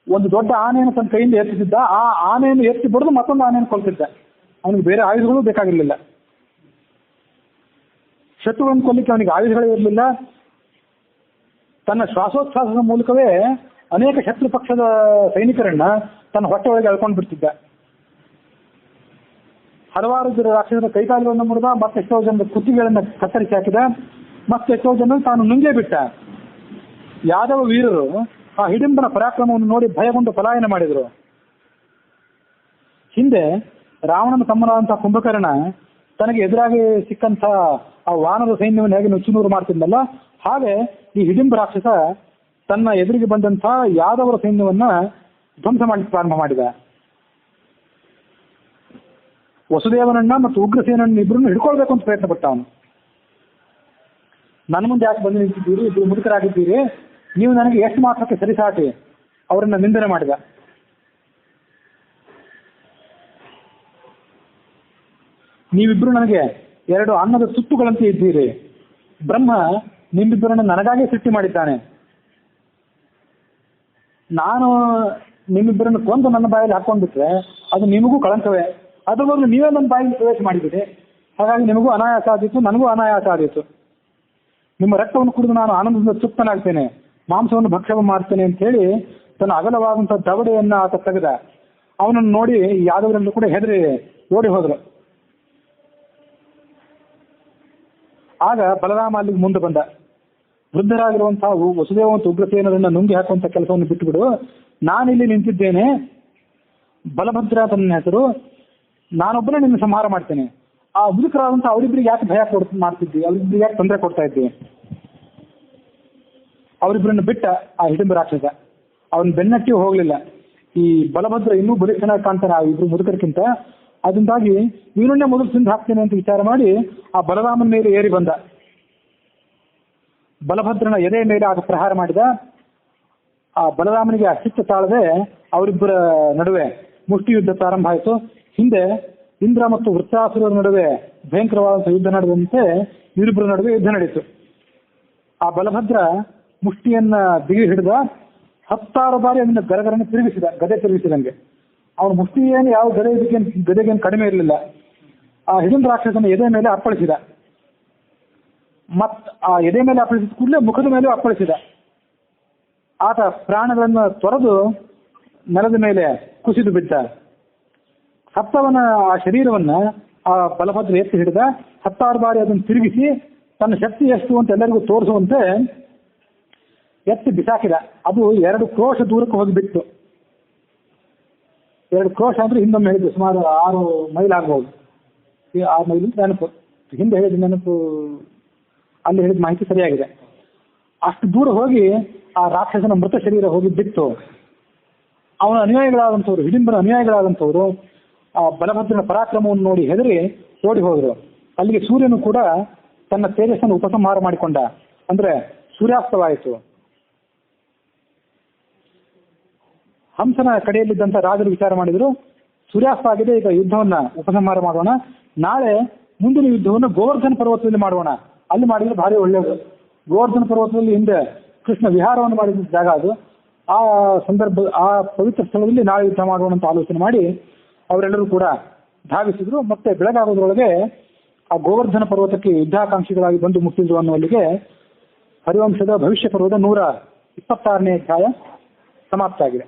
ಒಂದು ದೊಡ್ಡ ಆನೆಯನ್ನು ತನ್ನ ಕೈಯಿಂದ ಎತ್ತಿಸಿದ್ದ. ಆ ಆನೆಯನ್ನು ಎತ್ತಿ ಬಡಿದು ಮತ್ತೊಂದು ಆನೆಯನ್ನು ಕೊಲ್ತಿದ್ದ. ಅವನಿಗೆ ಬೇರೆ ಆಯುಧಗಳು ಬೇಕಾಗಿರಲಿಲ್ಲ. ಶತ್ರುಗಳನ್ನು ಕೊಲ್ಲಿಕ್ಕೆ ಅವನಿಗೆ ಆಯುಧಗಳೇ ಇರಲಿಲ್ಲ. ತನ್ನ ಶ್ವಾಸೋಚ್ಛ್ವಾಸದ ಮೂಲಕವೇ ಅನೇಕ ಶತ್ರು ಪಕ್ಷದ ಸೈನಿಕರನ್ನ ತನ್ನ ಹೊಟ್ಟೆ ಒಳಗೆ ಎಳ್ಕೊಂಡು ಬಿಡ್ತಿದ್ದ. ಹಲವಾರು ರಾಕ್ಷಸರ ಕೈಕಾಲುಗಳನ್ನು ಮುರಿದ, ಮತ್ತೆಷ್ಟೋ ಜನರ ಕುತ್ತಿಗೆಗಳನ್ನು ಕತ್ತರಿಸಿ ಹಾಕಿದ, ಮತ್ತೆಷ್ಟೋ ಜನ ತಾನು ನುಂಗೇ ಬಿಟ್ಟ. ಯಾದವ ವೀರರು ಆ ಹಿಡಿಂಬನ ಪರಾಕ್ರಮವನ್ನು ನೋಡಿ ಭಯಗೊಂಡು ಪಲಾಯನ ಮಾಡಿದರು. ಹಿಂದೆ ರಾವಣನ ತಮ್ಮನಾದಂತಹ ಕುಂಭಕರ್ಣ ತನಗೆ ಎದುರಾಗಿ ಸಿಕ್ಕಂಥ ಆ ವಾನರ ಸೈನ್ಯವನ್ನು ಹೇಗೆ ನುಚ್ಚುನೂರು ಮಾಡ್ತಿದ್ದಲ್ಲ, ಹಾಗೆ ಈ ಹಿಡಿಂಬ ರಾಕ್ಷಸ ತನ್ನ ಎದುರಿಗೆ ಬಂದಂಥ ಯಾದವರ ಸೈನ್ಯವನ್ನ ಧ್ವಂಸ ಮಾಡಲಿಕ್ಕೆ ಪ್ರಾರಂಭ ಮಾಡಿದ. ವಸುದೇವನನ್ನ ಮತ್ತು ಉಗ್ರಸೇನನ್ನ ಇಬ್ಬರನ್ನು ಹಿಡ್ಕೊಳ್ಬೇಕು ಅಂತ ಪ್ರಯತ್ನ ಪಟ್ಟ ಅವನು. ನನ್ನ ಮುಂದೆ ಯಾಕೆ ಬಂದು ನಿಂತಿದ್ದೀರಿ, ಇಬ್ಬರು ಮುದುಕರಾಗಿದ್ದೀರಿ, ನೀವು ನನಗೆ ಎಷ್ಟು ಮಾತ್ರಕ್ಕೆ ಸರಿಸಾಟಿ ಅವರನ್ನ ನಿಂದನೆ ಮಾಡಿದ. ನೀವಿಬ್ರು ನನಗೆ ಎರಡು ಅನ್ನದ ತುತ್ತುಗಳಂತೆ ಇದ್ದೀರಿ. ಬ್ರಹ್ಮ ನಿಮ್ಮಿಬ್ಬರನ್ನು ನನಗಾಗೇ ಸೃಷ್ಟಿ ಮಾಡಿದ್ದಾನೆ. ನಾನು ನಿಮ್ಮಿಬ್ಬರನ್ನು ಕೊಂದು ನನ್ನ ಬಾಯಲ್ಲಿ ಹಾಕೊಂಡ್ಬಿಟ್ರೆ ಅದು ನಿಮಗೂ ಕಳಂಕವೇ. ಅದ್ರ ಬದಲು ನೀವೇ ನನ್ನ ಬಾಯಲ್ಲಿ ಪ್ರವೇಶ ಮಾಡಿಬಿಡಿ. ಹಾಗಾಗಿ ನಿಮಗೂ ಅನಾಯಾಸ ಆದೀತು, ನನಗೂ ಅನಾಯಾಸ ಆದೀತು. ನಿಮ್ಮ ರಕ್ತವನ್ನು ಕುಡಿದು ನಾನು ಆನಂದದಿಂದ ತೃಪ್ತನಾಗ್ತೇನೆ, ಮಾಂಸವನ್ನು ಭಕ್ಷಣ ಮಾಡ್ತೇನೆ ಅಂತ ಹೇಳಿ ತನ್ನ ಅಗಲವಾದಂಥ ದವಡೆಯನ್ನ ಆತ ತೆಗೆದ. ಅವನನ್ನು ನೋಡಿ ಯಾದವರೆಲ್ಲರೂ ಕೂಡ ಹೆದರಿ ಓಡಿ ಹೋದರು. ಆಗ ಬಲರಾಮ ಅಲ್ಲಿಗೆ ಮುಂದೆ ಬಂದ. ವೃದ್ಧರಾಗಿರುವಂತಹ ವಸುದೇವ ಮತ್ತು ಉಗ್ರಸೇನರನ್ನ ನುಂಗಿ ಹಾಕುವಂತ ಕೆಲಸವನ್ನು ಬಿಟ್ಟುಬಿಡು. ನಾನಿಲ್ಲಿ ನಿಂತಿದ್ದೇನೆ, ಬಲಭದ್ರ ತನ್ನ ಹೆಸರು, ನಾನೊಬ್ಬನೇ ನಿನ್ನ ಸಂಹಾರ ಮಾಡ್ತೇನೆ. ಆ ಮುದುಕರಾದಂತಹ ಅವರಿಬ್ಬರಿಗೆ ಯಾಕೆ ಭಯ ಮಾಡ್ತಿದ್ದಿ, ಅವರಿಬ್ಬರಿಗೆ ಯಾಕೆ ತೊಂದರೆ ಕೊಡ್ತಾ ಇದ್ದಿ? ಅವರಿಬ್ಬರನ್ನು ಬಿಟ್ಟ ಆ ಹಿಡಿಂಬ ರಾಕ್ಷಸ ಅವನ ಬೆನ್ನಟ್ಟಿ ಹೋಗ್ಲಿಲ್ಲ. ಈ ಬಲಭದ್ರ ಇನ್ನೂ ಬಲಿಷ್ಠನಾಗಿ ಕಾಣ್ತಾನೆ ಆ ಇಬ್ರು ಮುದುಕರಿಗಿಂತ. ಅದರಿಂದಾಗಿ ಇವನನ್ನೇ ಮೊದಲು ತಿಂದು ಹಾಕ್ತೇನೆ ಅಂತ ವಿಚಾರ ಮಾಡಿ ಆ ಬಲರಾಮನ ಮೇಲೆ ಏರಿ ಬಂದ. ಬಲಭದ್ರನ ಎದೆ ಮೇಲೆ ಆಗ ಪ್ರಹಾರ ಮಾಡಿದ. ಆ ಬಲರಾಮನಿಗೆ ಆ ಚಿತ್ತ ತಾಳದೆ ಅವರಿಬ್ಬರ ನಡುವೆ ಮುಷ್ಟಿ ಯುದ್ಧ ಪ್ರಾರಂಭ ಆಯಿತು. ಹಿಂದೆ ಇಂದ್ರ ಮತ್ತು ವೃತ್ತಾಸುರರ ನಡುವೆ ಭಯಂಕರವಾದಂತಹ ಯುದ್ಧ ನಡೆದಂತೆ ಇವರಿಬ್ಬರ ನಡುವೆ ಯುದ್ಧ ನಡೀತು. ಆ ಬಲಭದ್ರ ಮುಷ್ಟಿಯನ್ನ ಬಿಗಿ ಹಿಡಿದ 10 ಬಾರಿ ಅದನ್ನ ಗರಗರನ್ನು ತಿರುಗಿಸಿದ, ಗದೆ ತಿರುಗಿಸಿದಂಗೆ. ಅವನ ಮುಷ್ಟಿ ಏನು ಯಾವ ಗದೆಗೇನು ಕಡಿಮೆ ಇರಲಿಲ್ಲ. ಆ ಹಿಡಿಂಬ ರಾಕ್ಷಸನ ಎದೆ ಮೇಲೆ ಅಪ್ಪಳಿಸಿದ. ಆ ಎದೆ ಮೇಲೆ ಅಪ್ಪಳಿಸಿದ ಕೂಡಲೇ ಮುಖದ ಮೇಲೂ ಅಪ್ಪಳಿಸಿದ. ಆತ ಪ್ರಾಣಗಳನ್ನು ತೊರೆದು ನೆಲದ ಮೇಲೆ ಕುಸಿದು ಬಿದ್ದ. ಸತ್ತವನ ಆ ಶರೀರವನ್ನ ಆ ಬಲಭದ್ರ ಎತ್ತಿ ಹಿಡಿದ. 10 ಬಾರಿ ಅದನ್ನು ತಿರುಗಿಸಿ ತನ್ನ ಶಕ್ತಿ ಎಷ್ಟು ಅಂತ ಎಲ್ಲರಿಗೂ ತೋರಿಸುವಂತೆ ಎತ್ತಿ ಬಿಸಾಕಿದ. ಅದು 2 ಕ್ರೋಶ ದೂರಕ್ಕೆ ಹೋಗಿಬಿಟ್ಟು. 2 ಕ್ರೋಶ ಅಂದ್ರೆ ಹಿಂದೊಮ್ಮೆ ಹೇಳಿದ್ದು ಸುಮಾರು 6 ಮೈಲ್ ಆಗ್ಬಹುದು. 6 ಮೈಲ್ ನೆನಪು, ಹಿಂದೆ ಹೇಳಿದ ನೆನಪು, ಅಲ್ಲಿ ಹೇಳಿದ ಮಾಹಿತಿ ಸರಿಯಾಗಿದೆ. ಅಷ್ಟು ದೂರ ಹೋಗಿ ಆ ರಾಕ್ಷಸನ ಮೃತ ಶರೀರ ಹೋಗಿ ಬಿಟ್ಟು ಅವನ ಅನುಯಾಯಿಗಳಾದಂಥವ್ರು, ಹಿಡಿಂಬನ ಅನುಯಾಯಿಗಳಾದಂಥವ್ರು ಆ ಬಲಭದ್ರನ ಪರಾಕ್ರಮವನ್ನು ನೋಡಿ ಹೆದರಿ ಓಡಿ ಹೋದರು. ಅಲ್ಲಿಗೆ ಸೂರ್ಯನು ಕೂಡ ತನ್ನ ತೇಜಸ್ಸನ್ನು ಉಪಸಂಹಾರ ಮಾಡಿಕೊಂಡ. ಅಂದ್ರೆ ಸೂರ್ಯಾಸ್ತವಾಯಿತು. ಹಂಸನ ಕಡೆಯಲ್ಲಿದ್ದಂಥ ರಾಜರು ವಿಚಾರ ಮಾಡಿದ್ರು, ಸೂರ್ಯಾಸ್ತ ಆಗಿದೆ, ಈಗ ಯುದ್ಧವನ್ನ ಉಪಸಂಹಾರ ಮಾಡೋಣ. ನಾಳೆ ಮುಂದಿನ ಯುದ್ಧವನ್ನು ಗೋವರ್ಧನ ಪರ್ವತದಲ್ಲಿ ಮಾಡೋಣ, ಅಲ್ಲಿ ಮಾಡಿದ್ರೆ ಭಾರಿ ಒಳ್ಳೆಯದು. ಗೋವರ್ಧನ ಪರ್ವತದಲ್ಲಿ ಹಿಂದೆ ಕೃಷ್ಣ ವಿಹಾರವನ್ನು ಮಾಡಿದ ಜಾಗ ಅದು. ಆ ಆ ಪವಿತ್ರ ಸ್ಥಳದಲ್ಲಿ ನಾಳೆ ಯುದ್ಧ ಮಾಡೋಣ ಅಂತ ಆಲೋಚನೆ ಮಾಡಿ ಅವರೆಲ್ಲರೂ ಕೂಡ ಧಾವಿಸಿದ್ರು. ಮತ್ತೆ ಬೆಳಗಾಗೋದ್ರೊಳಗೆ ಆ ಗೋವರ್ಧನ ಪರ್ವತಕ್ಕೆ ಯುದ್ಧಾಕಾಂಕ್ಷಿಗಳಾಗಿ ಬಂದು ಮುಟ್ಟಿದ್ರು ಅನ್ನುವಲ್ಲಿಗೆ ಹರಿವಂಶದ ಭವಿಷ್ಯ ಪರ್ವದ 126ನೇ ಅಧ್ಯಾಯ ಸಮಾಪ್ತ ಆಗಿದೆ.